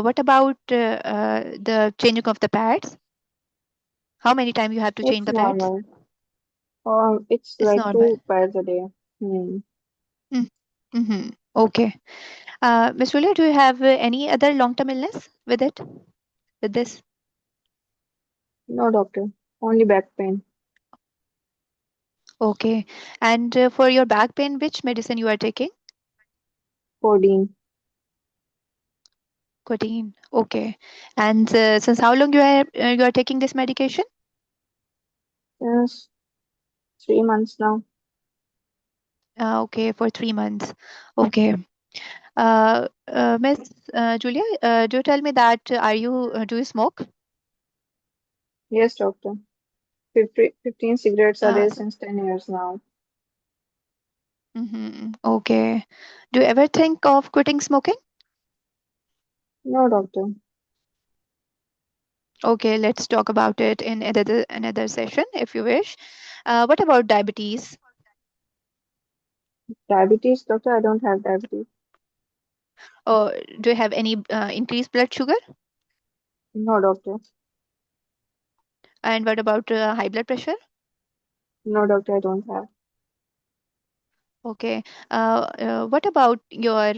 what about the changing of the pads? How many times you have to change It's the pads? normal. It's It's like normal. 2 pairs a day. Hmm. Mm-hmm. Okay. Miss Julia, do you have any other long-term illness with it? With this? No, doctor. Only back pain. Okay. And for your back pain, which medicine you are taking? Codeine. Codeine. Okay. And since how long you are taking this medication? Yes, 3 months now. Okay, for 3 months. Okay. Miss Julia, do you tell me that do you smoke? Yes, doctor. 15 cigarettes a day Uh, since 10 years now. Okay. Do you ever think of quitting smoking? No, doctor. Okay, let's talk about it in another session if you wish. What about diabetes? Diabetes, doctor, I don't have diabetes. Or do you have any increased blood sugar? No, doctor. And what about high blood pressure? No, doctor, I don't have. Okay. What about your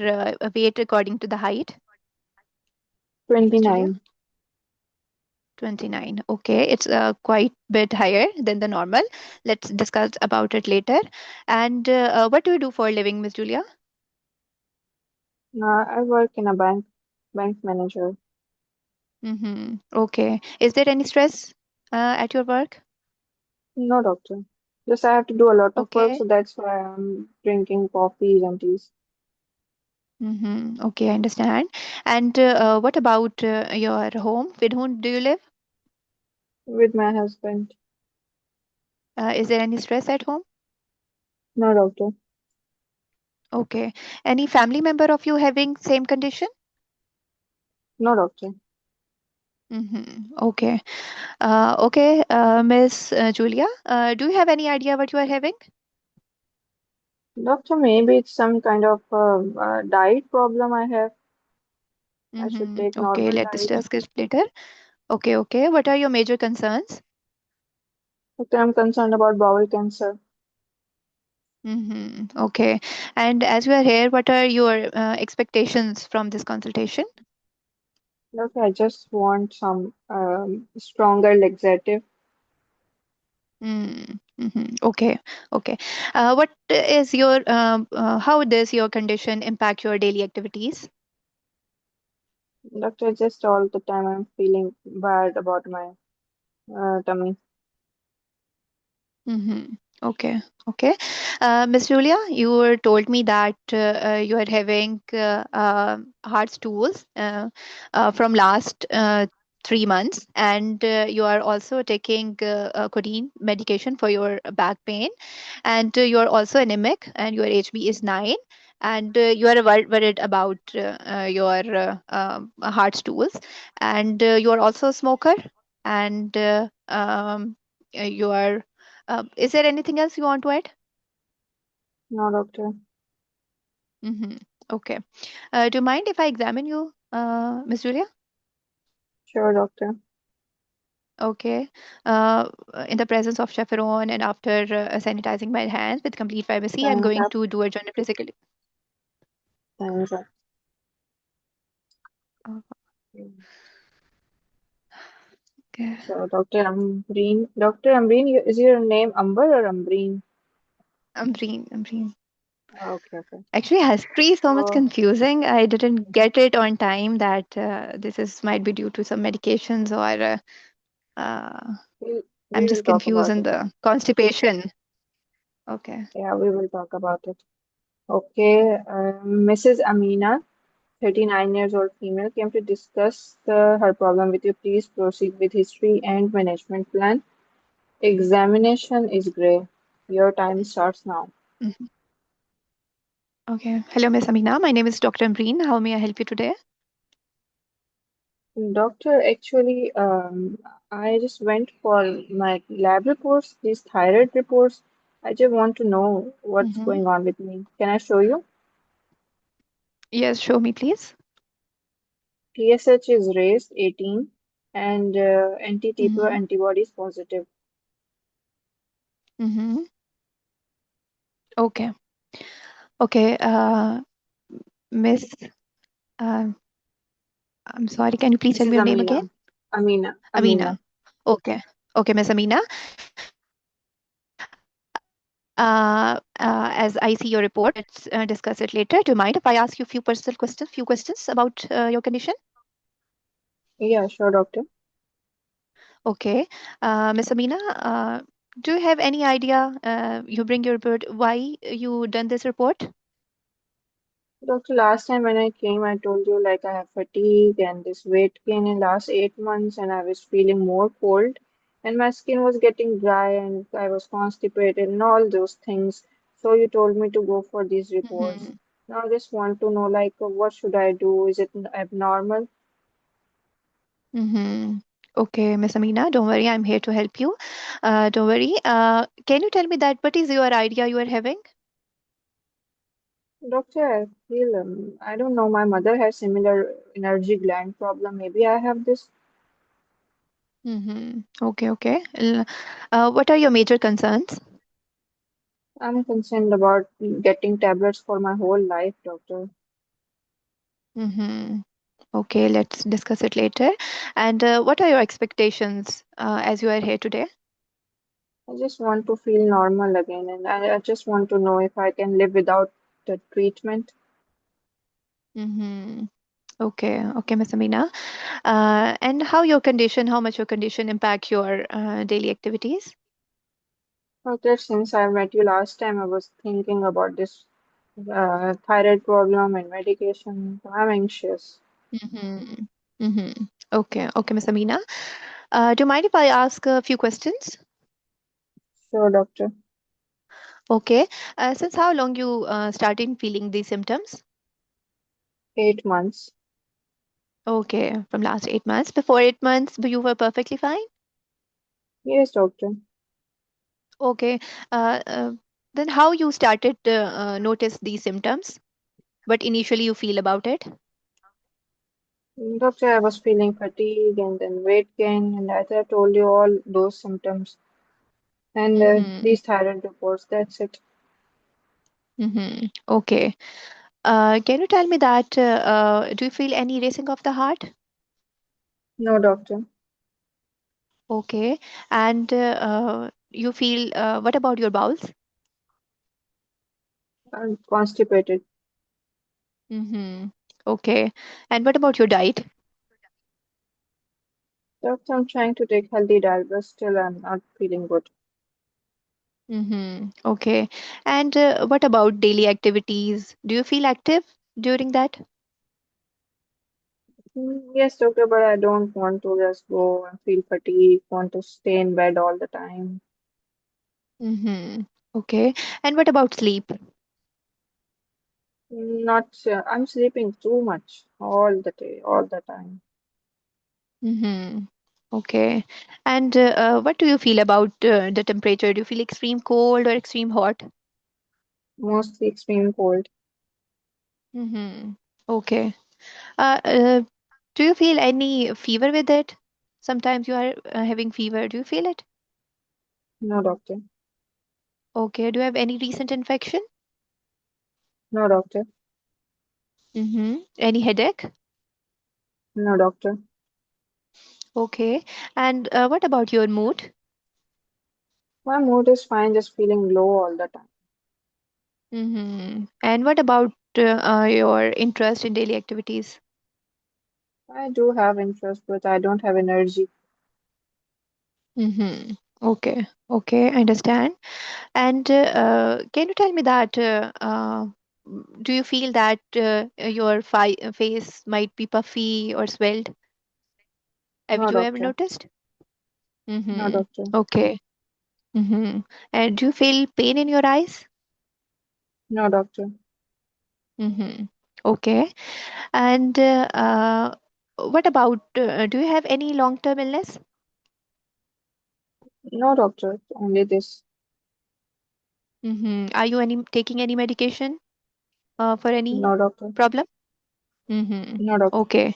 weight according to the height, Miss Julia? 29. 29. Okay, it's quite bit higher than the normal. Let's discuss about it later. And what do you do for a living, Miss Julia? I work in a bank manager. Okay. Is there any stress at your work? No, doctor. Just I have to do a lot of work, Okay. so that's why I'm drinking coffees and teas Okay, I understand. And what about your home? With whom do you live? with my husband. Is there any stress at home? No, doctor. Okay. Any family member of you having same condition? No, doctor. Okay. Okay, Miss Julia, do you have any idea what you are having? Doctor, maybe it's some kind of diet problem I have. I should take Okay, normal let's diet. discuss this later. Okay, okay. What are your major concerns? Doctor, I'm concerned about bowel cancer. Okay. And as you are here, what are your expectations from this consultation? Doctor, I just want some stronger laxative. Okay, okay. What is your how does your condition impact your daily activities? Doctor, just all the time I'm feeling bad about my tummy. Okay, okay. Miss Julia, you were told me that you are having hard stools from last 3 months, and you are also taking codeine medication for your back pain, and you are also anemic, and your HB is 9, and you are worried about your hard stools, and you are also a smoker, and you are is there anything else you want to add? No, doctor. Mm-hmm. Okay. Do you mind if I examine you, Miss Julia? Sure, doctor. Okay. Uh, in the presence of chaperone and after sanitizing my hands with complete privacy, I'm Time's going up. to do a joint physical. Time's up. Uh, Okay. So, Dr. Ambreen, is your name Amber or Ambreen? Ambreen, Ambreen. Okay, okay. Actually, history is so much So, confusing. I didn't get it on time that this is might be due to some medications or uh, I'm we will just talk confused about in it. the constipation. Okay. Yeah, we will talk about it. Okay, Mrs. Amina, 39 years old female, came to discuss her problem with you. Please proceed with history and management plan. Examination is gray. Your time starts now. Mhm. Okay. Hello, Miss Amina. My name is Dr. Ambreen. How may I help you today? Doctor, actually, I just went for my lab reports, these thyroid reports. I just want to know what's Mm-hmm. going on with me. Can I show you? Yes, show me, please. TSH is raised 18 and anti-TPO Mm-hmm. antibodies positive. Mm-hmm. Okay. Okay. Miss, uh, I'm sorry. Can you please tell me Mrs. your name again? Amina. Amina. Amina. Amina. Okay. Okay, Miss Amina. As I see your report, let's discuss it later. Do you mind if I ask you a few personal questions about your condition? Yeah, sure, doctor. Okay. Miss Amina, do you have any idea, you bring your report, why you done this report? Doctor, last time when I came, I told you like I have fatigue and this weight gain in last 8 months, and I was feeling more cold, and my skin was getting dry, and I was constipated, and all those things. So you told me to go for these reports. Mm-hmm. Now I just want to know like what should I do? Is it abnormal? Mm-hmm. Okay, Miss Amina, don't worry, I'm here to help you. Don't worry. Can you tell me that what is your idea you are having? Doctor, I feel I don't know. My mother has similar energy gland problem. Maybe I have this. Mm-hmm. Okay, okay. What are your major concerns? I'm concerned about getting tablets for my whole life, doctor. Mm-hmm. Okay, let's discuss it later. And what are your expectations as you are here today? I just want to feel normal again, and I just want to know if I can live without the treatment. Mm-hmm. Okay, okay, Miss Amina. And how much your condition impact your daily activities? Doctor, since I met you last time, I was thinking about this thyroid problem and medication. I'm anxious. Mm-hmm. Mm-hmm. Okay, okay, Miss Amina. Do you mind if I ask a few questions? Sure, doctor. Okay. Since how long you started feeling these symptoms? 8 months. Okay, from last 8 months. Before 8 months, you were perfectly fine? Yes, doctor. Okay. Uh, uh, then how you started to notice these symptoms? What initially you feel about it? Doctor, I was feeling fatigue and then weight gain, and as I told you, all those symptoms and Mm-hmm. these thyroid reports. That's it. Mm-hmm. Okay. Can you tell me that do you feel any racing of the heart? No, doctor. Okay. And you feel what about your bowels? I'm constipated. Mm-hmm. Okay. And what about your diet? Doctor, I'm trying to take healthy diet, but still I'm not feeling good. Mm-hmm. Okay. And what about daily activities? Do you feel active during that? Yes, doctor, but I don't want to just go and feel fatigue, want to stay in bed all the time. Mm-hmm. Okay. And what about sleep? Not, I'm sleeping too much all the day, all the time. Mm-hmm. Okay. And what do you feel about the temperature? Do you feel extreme cold or extreme hot? Mostly extreme cold. Mm-hmm. Okay. Uh, uh, do you feel any fever with it? Sometimes you are having fever. Do you feel it? No, doctor. Okay. Do you have any recent infection? No, doctor. Mm-hmm. Any headache? No, doctor. Okay. And what about your mood? My mood is fine, just feeling low all the time. And what about your interest in daily activities? I do have interest, but I don't have energy. Mm-hmm. Okay. Okay, I understand. And can you tell me that do you feel that your face might be puffy or swelled? Have No, you ever doctor. noticed? No, Mm-hmm. doctor. Okay. Mm-hmm. And do you feel pain in your eyes? No, doctor. Mm-hmm. Okay. And what about do you have any long-term illness? No, doctor. Only this. Mm-hmm. Are you taking any medication for any No, doctor. problem? Mm-hmm. No, doctor. Okay.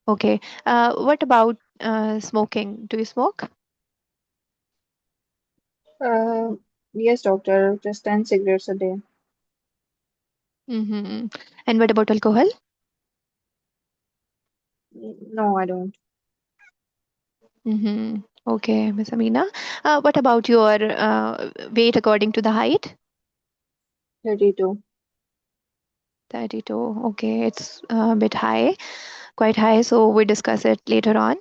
Okay. What about smoking? Do you smoke? Uh, yes, doctor. Just 10 cigarettes a day. Mm-hmm. And what about alcohol? No, I don't. Mm-hmm. Okay, Miss Amina. What about your weight according to the height? 32. 32. Okay, it's a bit high, quite high, so we discuss it later on.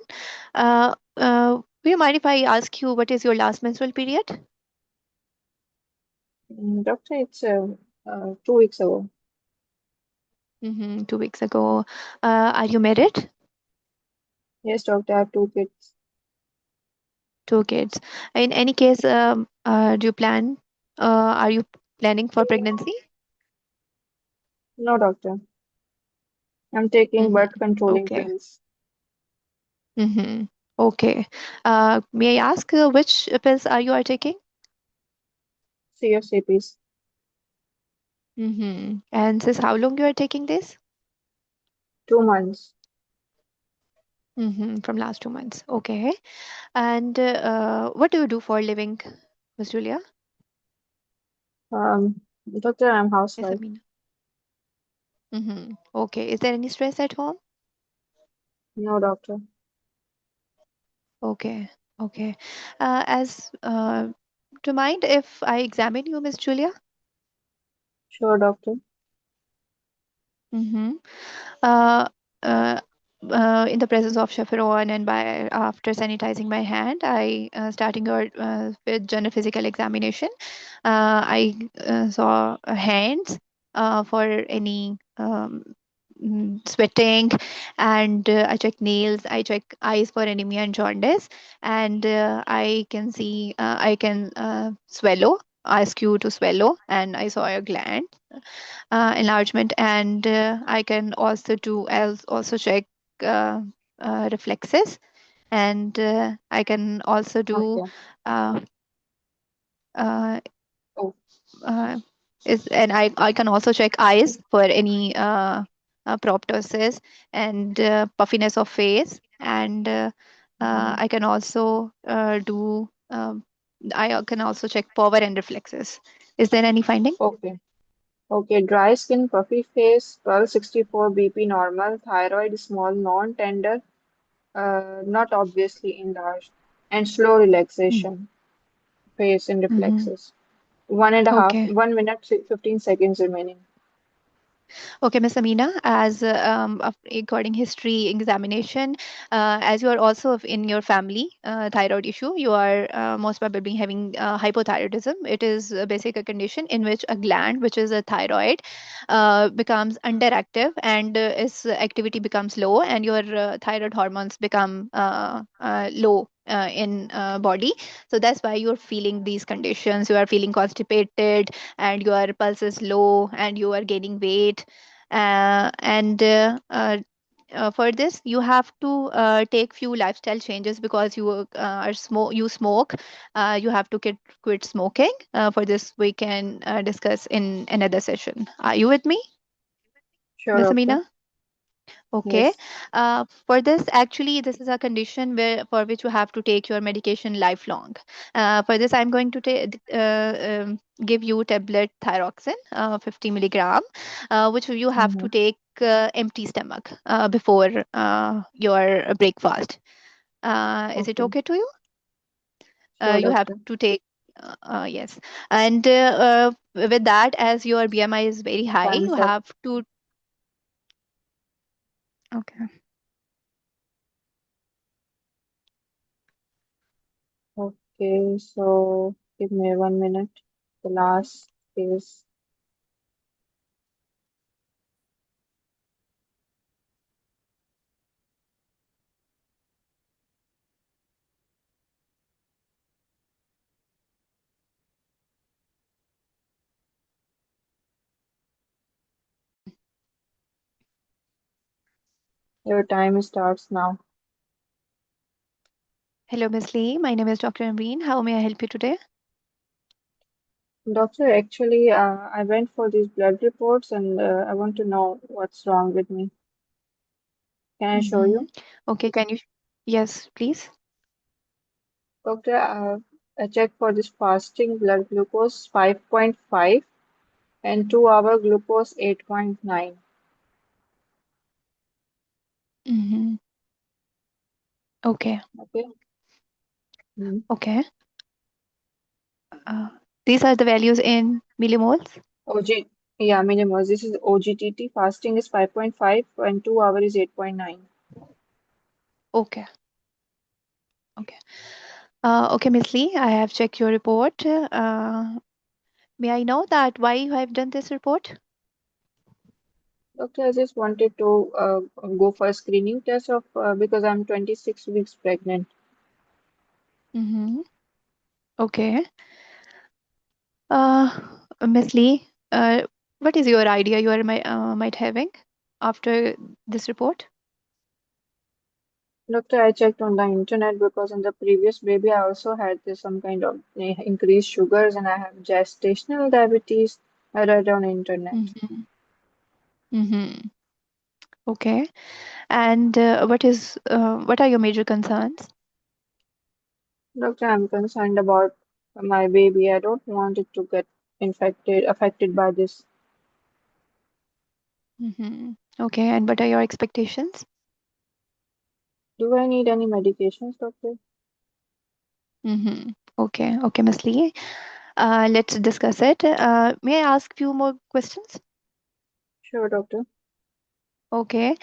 Do you mind if I ask you what is your last menstrual period? Doctor, it's 2 weeks ago. Mm-hmm. 2 weeks ago. Are you married? Yes, doctor. I have two kids. Two kids. In any case, do you plan? Are you planning for pregnancy? No, doctor. I'm taking Mm-hmm. birth controlling Okay. pills. Mm-hmm. Okay. May I ask which pills are you are taking? CFCPs. Mm-hmm. And since how long you are taking this? 2 months. Mm-hmm. From last 2 months. Okay. And what do you do for a living, Miss Julia? Doctor, I'm Yes, housewife. Amina. Mm-hmm. Okay. Is there any stress at home? No, doctor. Okay. Okay. As Do you mind if I examine you, Miss Julia? Sure, doctor. Mm-hmm. uh, uh, in the presence of chaperone and by after sanitizing my hand, I starting your with general physical examination. I saw hands for any sweating, and I check nails. I check eyes for anemia and jaundice, and I can swallow. Ask you to swallow, and I saw your gland enlargement, and I can also also check uh, reflexes, and I can also do Okay. uh, uh, Oh, uh, I can also check eyes for any proptosis and puffiness of face, and mhm. I can also do I can also check power and reflexes. Is there any finding? Okay. Okay. Dry skin, puffy face, pulse 64 BP normal, thyroid small, non-tender, not obviously enlarged, and slow relaxation, face and Mm-hmm. reflexes. One and a half, Okay. 1 minute, 15 seconds remaining. Okay, Miss Amina, as according history examination, as you are also in your family thyroid issue, you are most probably having hypothyroidism. It is basically a condition in which a gland, which is a thyroid, becomes underactive, and its activity becomes low, and your thyroid hormones become low in body. So that's why you're feeling these conditions. You are feeling constipated, and your pulse is low, and you are gaining weight, and for this you have to take few lifestyle changes, because you smoke. You have to quit smoking. For this we can discuss in another session. Are you with me, Sure, Miss doctor. Amina? Okay. Yes. For this, actually, this is a condition where for which you have to take your medication lifelong. For this, I'm going to give you tablet thyroxine, 50 milligram, which you have to Mm-hmm. take empty stomach before your breakfast. Is it Okay. okay to you? Sure, You have doctor. to take, yes. And with that, as your BMI is very high, Time you is up. have to, okay. Okay, so give me 1 minute. The last is your time starts now. Hello, Miss Lee. My name is Dr. Amreen. How may I help you today? Doctor, actually, I went for these blood reports and I want to know what's wrong with me. Can I show Mm-hmm. you? Okay, can you? Yes, please. Doctor, I checked for this fasting blood glucose 5.5 and 2-hour glucose 8.9. Mm-hmm. Okay, Okay. Mm. okay. Uh, these are the values in millimoles. OG, yeah, minimum. This is OGTT. Fasting is 5.5 and 2-hour is 8.9. Okay, okay. Okay, Miss Lee, I have checked your report. May I know that why you have done this report? Doctor, I just wanted to go for a screening test of because I'm 26 weeks pregnant. Mm-hmm. Okay. Miss Lee, what is your idea you are might having after this report? Doctor, I checked on the internet because in the previous baby I also had this, some kind of increased sugars and I have gestational diabetes. I read on internet. Mm-hmm. Mm-hmm. Okay. And what are your major concerns? Doctor, I'm concerned about my baby. I don't want it to get affected by this. Mm-hmm. Okay. And what are your expectations? Do I need any medications, doctor? Mm-hmm. Okay. Okay, Miss Lee. Let's discuss it. May I ask few more questions? Sure, doctor. Okay.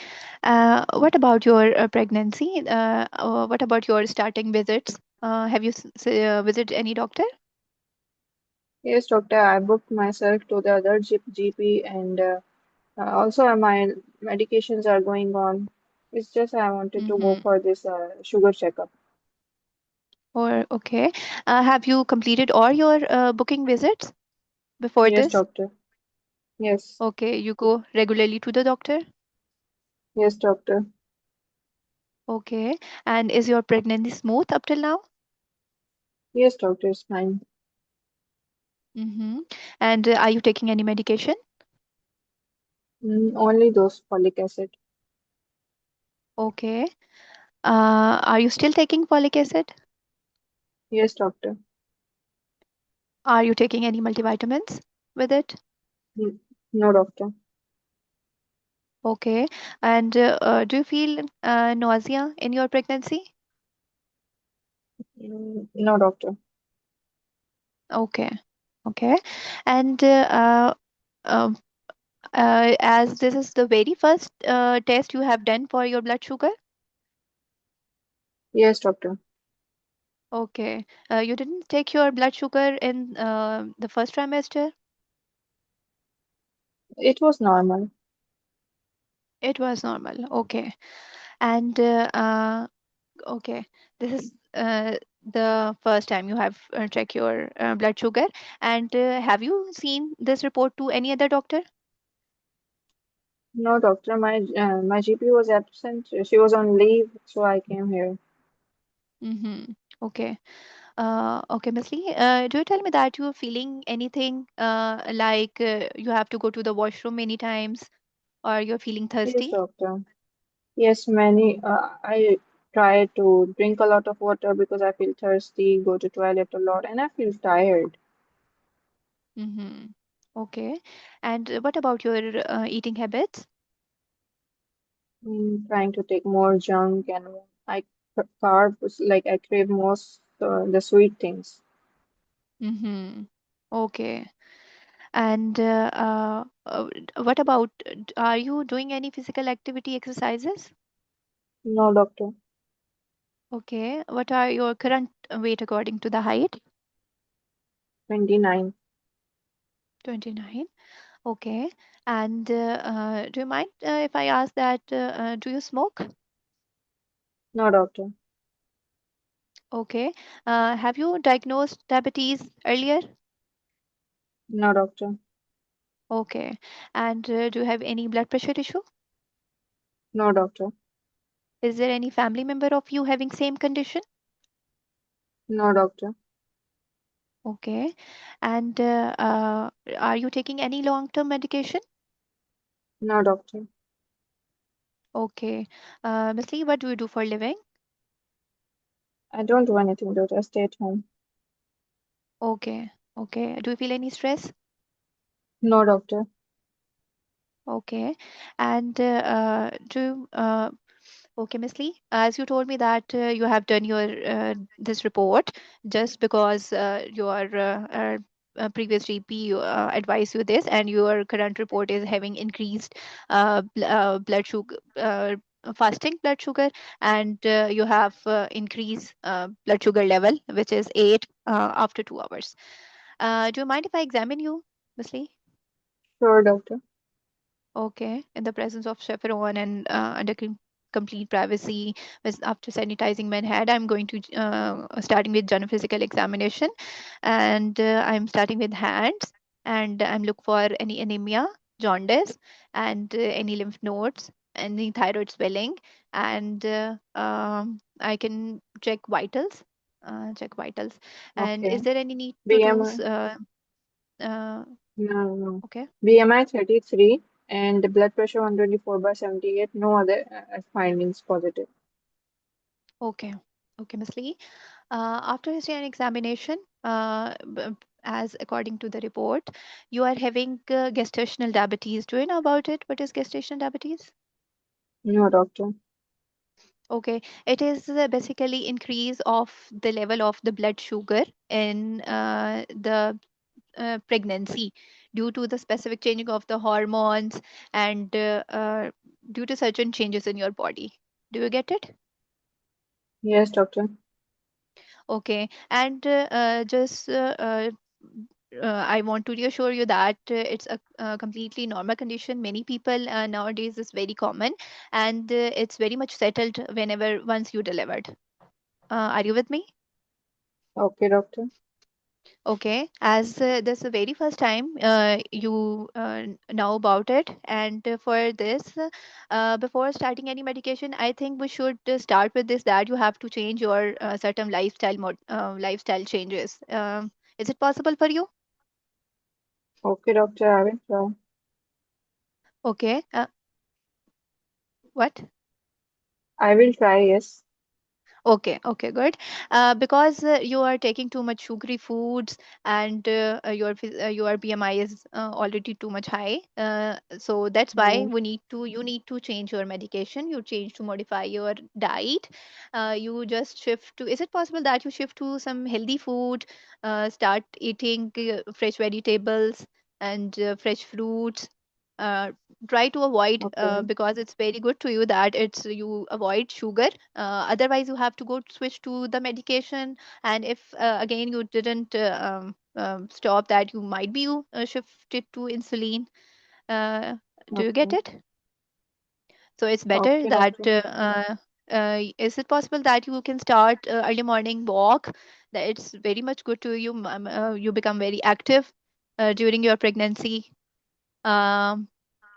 What about your pregnancy? What about your starting visits? Have you visited any doctor? Yes, doctor, I booked myself to the other GP and also my medications are going on. It's just I wanted to go Mm-hmm. for this sugar checkup. Or okay. Have you completed all your booking visits before Yes, this? doctor. Yes. Okay, you go regularly to the doctor. Yes, doctor. Okay. And is your pregnancy smooth up till now? Yes, doctor, it's fine. Mm-hmm. And are you taking any medication? Only those folic acid. Okay. Are you still taking folic acid? Yes, doctor. Are you taking any multivitamins with it? Mm, No, doctor. Okay. And do you feel nausea in your pregnancy? No, doctor. Okay. Okay. And um, as this is the very first test you have done for your blood sugar, Yes, doctor. okay. You didn't take your blood sugar in the first trimester? It was normal. It was normal. Okay. And okay, this is the first time you have checked your blood sugar. And have you seen this report to any other doctor? No, doctor. My GP was absent. She was on leave, so I came here. Mm-hmm. Okay. Okay, Miss Lee, do you tell me that you're feeling anything like you have to go to the washroom many times or you're feeling Yes, thirsty? doctor. Yes, many. I try to drink a lot of water because I feel thirsty, go to toilet a lot, and I feel tired. Mm-hmm. Okay. And what about your eating habits? Trying to take more junk and I carbs, like I crave most the sweet things. Mm-hmm. Okay. And what about, are you doing any physical activity exercises? No, doctor. Okay. What are your current weight according to the height? 29. 29. Okay. And do you mind if I ask that, do you smoke? No, doctor. Okay. Have you diagnosed diabetes earlier? No, doctor. Okay. And do you have any blood pressure issue? No, doctor. Is there any family member of you having same condition? No, doctor. Okay. And are you taking any long-term medication? No, doctor. Okay. Miss Lee, what do you do for living? I don't do anything, doctor. I stay at home. Okay. Okay. Do you feel any stress? No, doctor. Okay. And okay, Miss Lee, as you told me that you have done your this report just because your previous GP advised you this, and your current report is having increased blood sugar, fasting blood sugar, and you have increased blood sugar level, which is 8 after 2 hours. Do you mind if I examine you, Miss Lee? Sure, doctor. Okay, in the presence of chaperone and under complete privacy, after sanitizing my head, I'm going to starting with general physical examination, and I'm starting with hands, and I'm look for any anemia, jaundice, and any lymph nodes, any thyroid swelling, and I can check vitals. Check vitals. And Okay. is there any need to do? BMI? Uh, No, no. okay. BMI 33 and the blood pressure 124/78. No other findings positive. Okay. Okay, Miss Lee. After history and examination, as according to the report, you are having gestational diabetes. Do you know about it? What is gestational diabetes? No, doctor. Okay, it is basically increase of the level of the blood sugar in the pregnancy due to the specific changing of the hormones and due to certain changes in your body. Do you get it? Yes, doctor. Okay, and I want to reassure you that it's a completely normal condition. Many people nowadays is very common, and it's very much settled whenever once you delivered. Are you with me? Okay, doctor. Okay, as this is the very first time you know about it, and for this, before starting any medication, I think we should start with this that you have to change your certain lifestyle changes. Is it possible for you? Okay, doctor. I will try. Okay, what? I will try, yes. Okay, okay, good. Because you are taking too much sugary foods, and your BMI is already too much high. So that's why Yeah. you need to change your medication. You change to modify your diet. You just shift to. Is it possible that you shift to some healthy food? Start eating fresh vegetables and fresh fruits. Uh, Try to avoid Okay. because it's very good to you that it's you avoid sugar. Otherwise you have to go switch to the medication, and if again you didn't stop that, you might be shifted to insulin. uh, do you get Okay. it? So it's better Okay, that doctor. is it possible that you can start early morning walk? That it's very much good to you. You become very active during your pregnancy. um,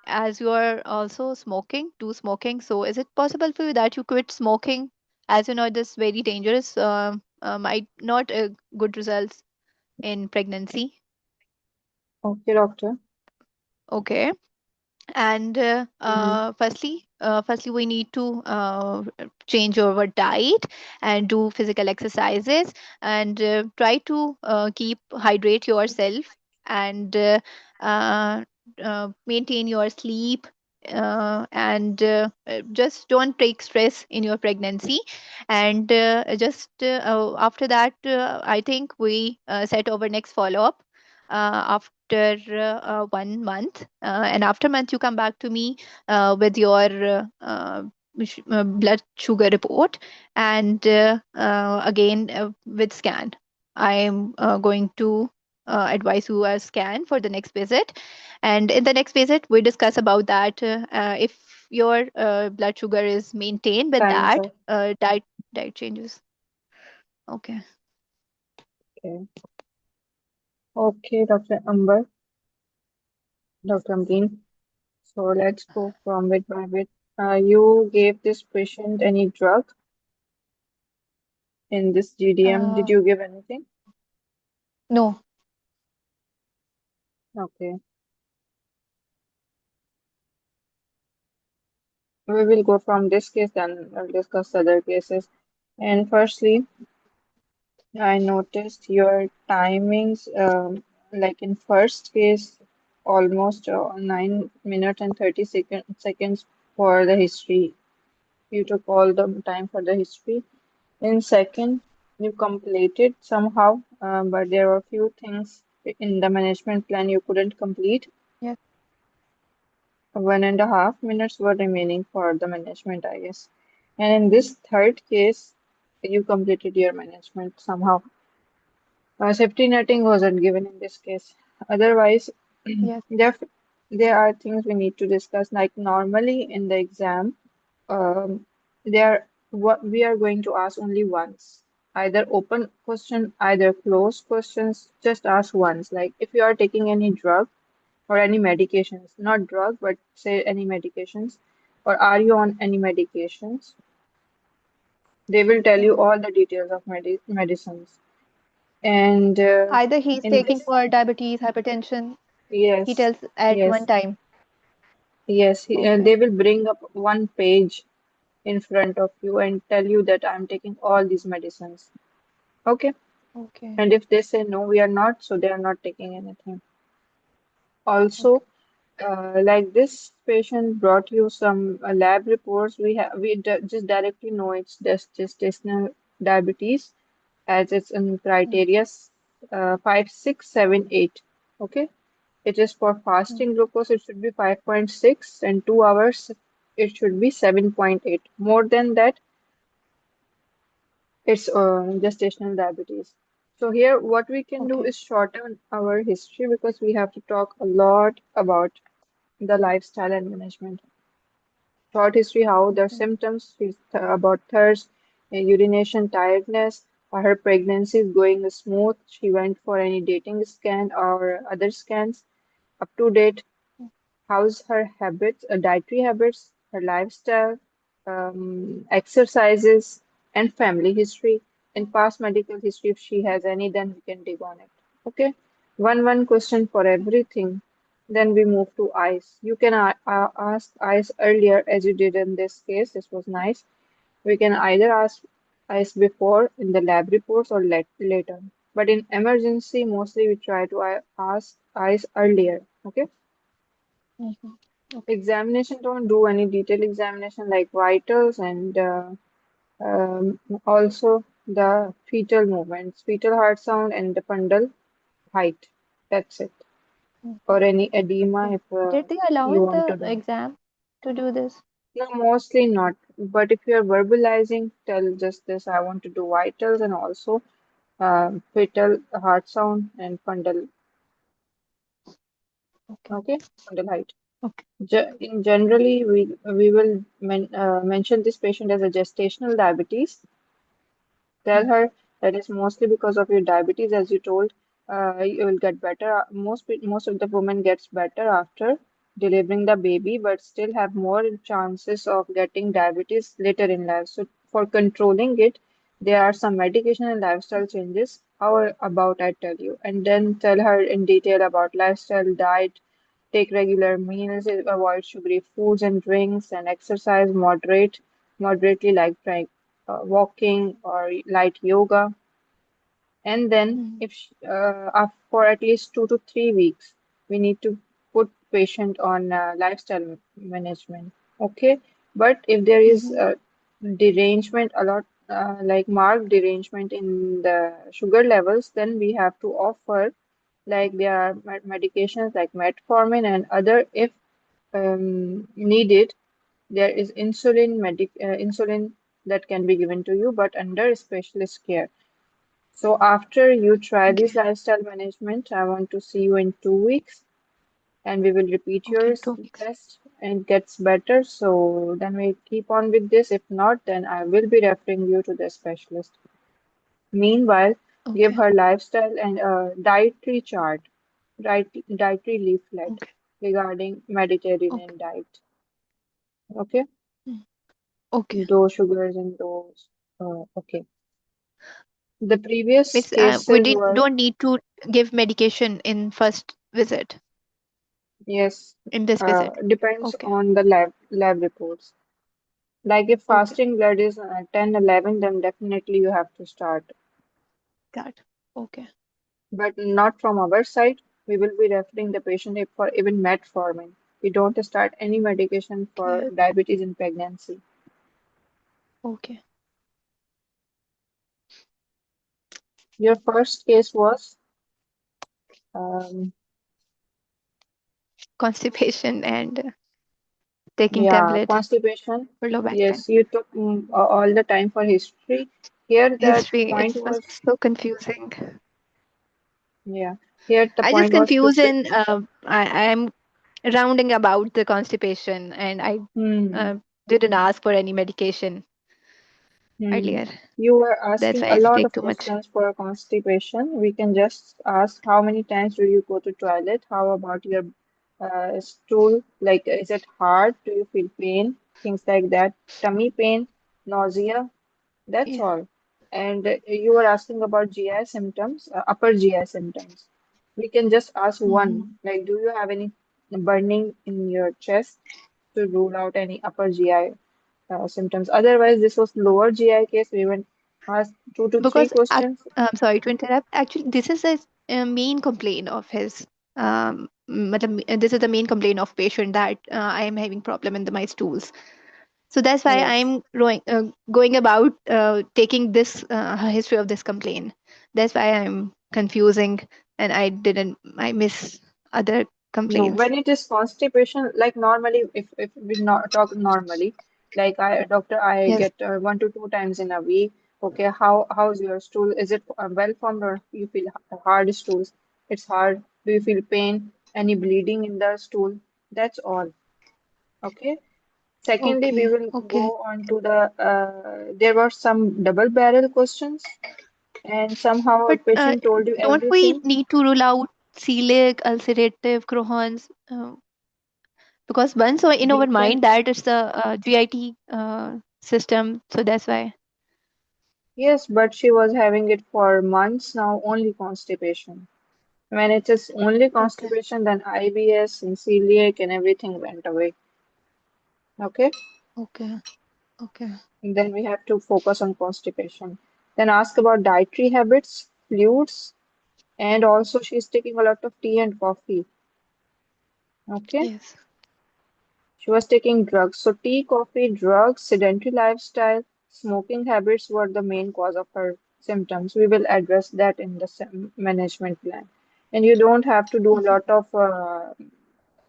as you are also smoking, do smoking. So is it possible for you that you quit smoking? As you know, this very dangerous, might not good results in pregnancy. Okay, doctor. Okay. And Mm-hmm. firstly, we need to change our diet and do physical exercises, and try to keep hydrate yourself, and uh, maintain your sleep. and just don't take stress in your pregnancy. And just after that, I think we set our next follow up after 1 month, and after month you come back to me with your blood sugar report, and again with scan. I am going to advise you a scan for the next visit, and in the next visit we discuss about that, if your blood sugar is maintained with Time is that, up. diet changes. Okay. Okay. Okay, Dr. Amber, Dr. Ambreen. So let's go from bit by bit. You gave this patient any drug in this GDM? Did uh, you give anything? no. Okay. We will go from this case, then we'll discuss other cases. And firstly, I noticed your timings, like in first case, almost 9 minutes and 30 seconds for the history. You took all the time for the history. In second, you completed somehow, but there were few things in the management plan you couldn't complete. Yes. 1.5 minutes were remaining for the management, I guess. And in this third case, you completed your management somehow. Safety netting wasn't given in this case. Otherwise, Yes. there, there are things we need to discuss. Like normally in the exam, um, there what we are going to ask only once. Either open question, either closed questions. Just ask once. Like if you are taking any drug or any medications, not drug, but say any medications, or are you on any medications? They will tell you Mhm. all the details of medicines. And Either he's in taking this, for diabetes, hypertension, he yes, tells at one yes, time. yes, they Okay. will bring up one page in front of you and tell you that I'm taking all these medicines. Okay. Okay. And if they say no, we are not, so they are not taking anything. Okay. Also, like this patient brought you some lab reports. We just directly know it's just gestational diabetes as it's in Mm, criteria 5, 6, 7, 8. Okay. It is for mm, fasting glucose, it should be 5.6, and 2 hours, it should be 7.8. More than that, it's gestational diabetes. So here, what we can do okay. is shorten our history because we have to talk a lot about the lifestyle and management. Short history, how the Mm, symptoms, about thirst, urination, tiredness, her pregnancy is going smooth. She went for any dating scan or other scans, up to date. mm, How's her habits, dietary habits, her lifestyle, exercises, and family history. In past medical history, if she has any, then we can dig on it. Okay, one question for everything. Then we move to eyes. You can ask eyes earlier, as you did in this case. This was nice. We can either ask eyes before in the lab reports or later. But in emergency, mostly we try to ask eyes earlier. Okay. mhm. Okay. Examination don't do any detailed examination like vitals and also the fetal movements, fetal heart sound and the fundal height. That's it. Mhm. Or any edema Okay. if Did they allow you in want to the know. exam to do this? No, mostly not. But if you are verbalizing, tell just this. I want to do vitals and also fetal heart sound and fundal. Okay. Okay, fundal height. Okay. In generally, we will mention this patient as a gestational diabetes. Tell Mm, her that is mostly because of your diabetes, as you told. You will get better. Most of the women gets better after delivering the baby, but still have more chances of getting diabetes later in life. So for controlling it, there are some medication and lifestyle changes. How about I tell you, and then tell her in detail about lifestyle, diet, take regular meals, avoid sugary foods and drinks, and exercise moderately, like trying walking or light yoga. And then, mm, for at least 2 to 3 weeks, we need to put patient on lifestyle management. Okay, but if there is Mm-hmm. derangement, a lot like marked derangement in the sugar levels, then we have to offer like there are medications like metformin and other if needed. There is insulin that can be given to you, but under specialist care. So after you try Okay. this lifestyle management, I want to see you in 2 weeks, and we will repeat your Okay. 2 weeks. test and it gets better. So then we keep on with this. If not, then I will be referring you to the specialist. Meanwhile, give Okay. her lifestyle and dietary chart, dietary leaflet Okay. regarding Mediterranean Okay. diet. Okay, Mm. Okay. those sugars and those. Okay. The previous Means we cases didn't were, don't need to give medication in first visit, yes, in this visit. depends Okay. on the lab reports. Like if Okay. fasting blood is 10, 11, then definitely you have to start. Got. Okay. But not from our side. We will be referring the patient for even metformin. We don't start any medication Okay. for diabetes in pregnancy. Okay. Your first case was, um, Constipation and taking yeah, tablet constipation. for low back pain. Yes, you took all the time for history. Here the History, it point was was, so confusing. yeah, here the I just point was to confuse in I'm rounding about the constipation, and I hmm. uh, didn't ask for any medication Hmm. earlier. You were That's asking why a it lot take of too much. questions for constipation. We can just ask how many times do you go to toilet? How about your stool? Like, is it hard? Do you feel pain? Things like that. Tummy pain, nausea. That's Yeah. all. And you were asking about GI symptoms, upper GI symptoms. We can just ask one, Hmm. like, do you have any burning in your chest to rule out any upper GI symptoms? Otherwise, this was lower GI case. We went asked two to three Because questions. I'm sorry to interrupt. Actually, this is a main complaint of his. This is the main complaint of patient that I am having problem in my stools. So that's why Yes. I'm going about taking this history of this complaint. That's why I'm confusing, and I miss other No, complaints. when it is constipation, like normally, if we not talk normally, like doctor, I Yes. get 1 to 2 times in a week. Okay, how's your stool? Is it well formed or you feel hard stools? It's hard. Do you feel pain? Any bleeding in the stool? That's all. Okay. Secondly, we Okay. will Okay. go on to the there were some double barrel questions, and somehow a But patient told you don't we everything. need to rule out celiac, ulcerative Crohn's? Because once in our We can, mind that it's the GIT system, so that's why. yes, but she was having it for months now, only constipation. When it is only Okay. constipation, then IBS and celiac and everything went away. Okay, Okay. Okay. and then we have to focus on constipation. Then ask about dietary habits, fluids, and also she's taking a lot of tea and coffee. Okay. Yes. She was taking drugs. So tea, coffee, drugs, sedentary lifestyle, smoking habits were the main cause of her symptoms. We will address that in the management plan. And you don't have to do a Mhm. lot of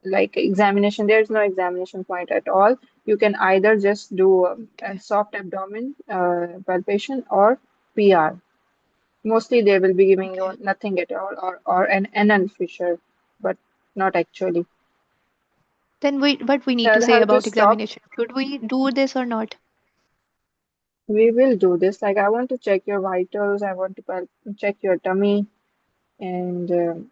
like examination. There is no examination point at all. You can either just do a Okay. soft abdomen palpation or PR. Mostly they will be giving you Okay. nothing at all or an anal fissure, but not actually. Then what we need to Tell say her to about stop. examination? Should we do this or not? We will do this. Like, I want to check your vitals, I want to check your tummy, and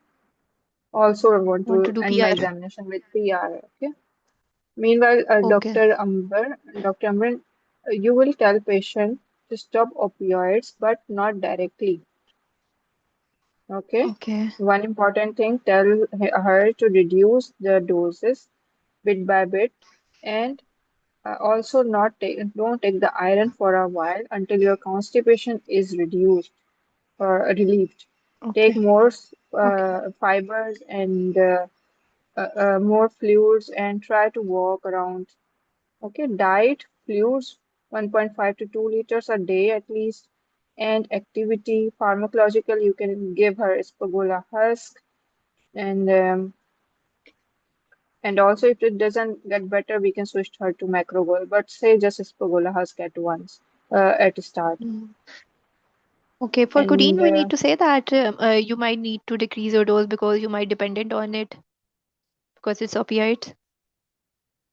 also I want Want to to do end my PR? examination with PR. Okay. Meanwhile, Okay. Dr. Amber, you will tell patient to stop opioids, but not directly. Okay. Okay. One important thing, tell her to reduce the doses bit by bit, and also not take don't take the iron for a while until your constipation is reduced or relieved. Take Okay. more Okay. fibers and more fluids and try to walk around. Okay, diet, fluids, 1.5 to 2 liters a day at least, and activity, pharmacological, you can give her Spagola husk, and also if it doesn't get better, we can switch her to Macrogol, but say just Spagola husk at once, at start. Mm. Okay, for And codeine, we need to say that you might need to decrease your dose because you might dependent on it because it's opioids.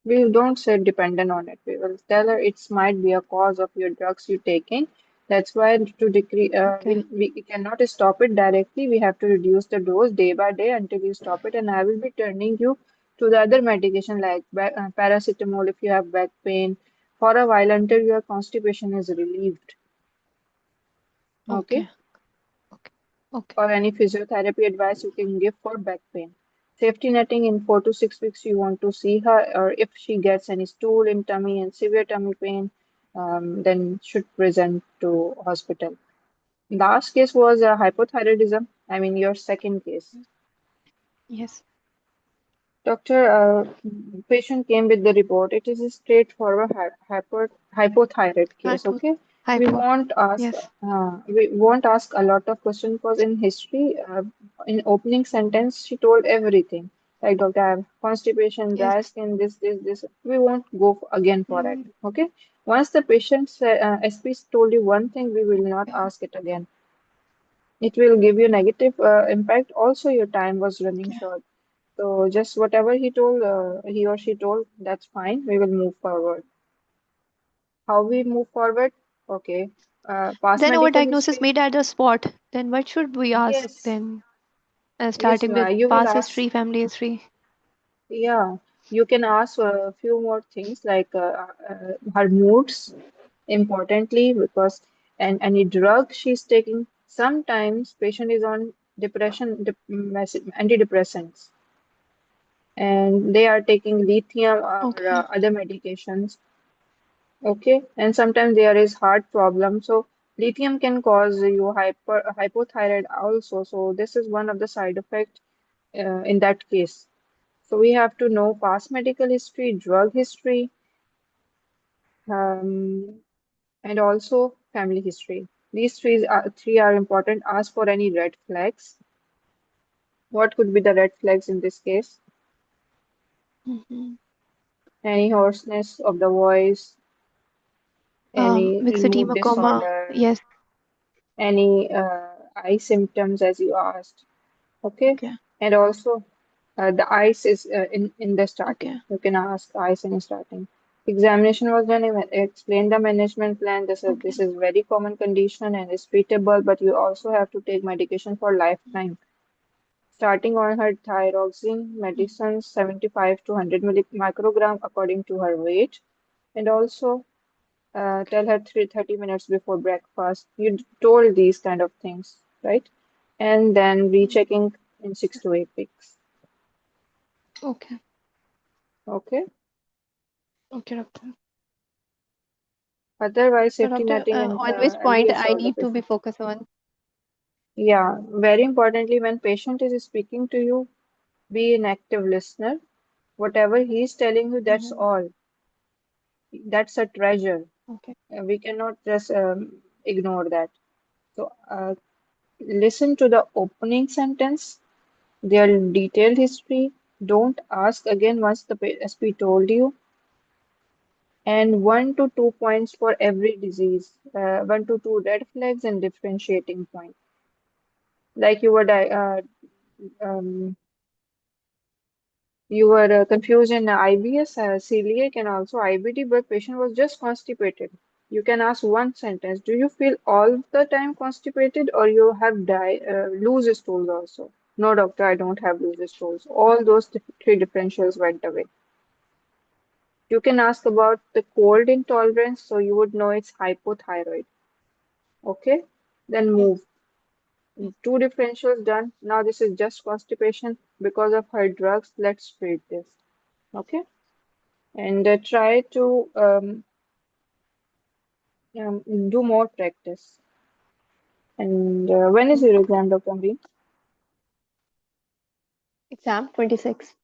we don't say dependent on it. We will tell her it might be a cause of your drugs you're taking. That's why to decrease, Okay. we cannot stop it directly. We have to reduce the dose day by day until you stop it. And I will be turning you to the other medication like paracetamol if you have back pain for a while until your constipation is relieved. Okay, Okay. Okay. Okay. or any physiotherapy advice you can give for back pain. Safety netting in 4 to 6 weeks, you want to see her, or if she gets any stool in tummy and severe tummy pain, then should present to hospital. Last case was hypothyroidism. I mean, your second case. Yes. Doctor, patient came with the report. It is a straightforward hypothyroid case. Hypo. Okay, we Hypo. won't ask. Yes. We won't ask a lot of questions because in history, in opening sentence, she told everything. Like doctor, I have constipation, Yes. dry skin, this. We won't go again for it. Mm. Okay. Once the patient SP told you one thing, we will not Okay. ask it again. It will give you negative impact. Also, your time was running Okay. short. So just whatever he told, he or she told, that's fine. We will move forward. How we move forward? Okay. Past Then medical overdiagnosis history. made at the spot. Then what should we ask Yes. then? Yes, Starting with you will past ask. history, family history. Yeah, you can ask a few more things like her moods, importantly, because and any drug she's taking. Sometimes patient is on depression, antidepressants, and they are taking lithium or Okay. other medications. Okay, and sometimes there is heart problem. So lithium can cause you hypothyroid also. So this is one of the side effect in that case. So we have to know past medical history, drug history, um, and also family history. These three are important. Ask for any red flags. What could be the red flags in this case? Mm-hmm. Any hoarseness of the voice, any mood Myxedema, coma. disorder, Yes. any eye symptoms as you asked. Okay, Okay. and also the ice is in the starting. Okay. You can ask ice in starting. Examination was done. Explain the management plan. This Okay. is very common condition and is treatable, but you also have to take medication for lifetime. Starting on her thyroxine medicines, 75 to 100 microgram according to her weight, and also tell her 30 minutes before breakfast. You told these kind of things, right? And then rechecking in 6 to 8 weeks. Okay. Okay. Okay, doctor. Otherwise, So, safety doctor, netting and on which early point I resolve the need to be patient. focused on? Yeah, very importantly, when patient is speaking to you, be an active listener. Whatever he is telling you, that's Mhm. all. That's a treasure. Okay. We cannot just ignore that. So, listen to the opening sentence, their detailed history. Don't ask again once the SP told you. And 1 to 2 points for every disease. 1 to 2 red flags and differentiating point. Like you were confused in IBS, celiac, and also IBD, but patient was just constipated. You can ask one sentence. Do you feel all the time constipated, or you have loose stools also? No, doctor, I don't have loose stools. All those three differentials went away. You can ask about the cold intolerance, so you would know it's hypothyroid. Okay, then Yes. move. Two differentials done. Now this is just constipation because of her drugs. Let's treat this. Okay, and try to do more practice. And when is your exam, Dr. Amreen? Exam 26.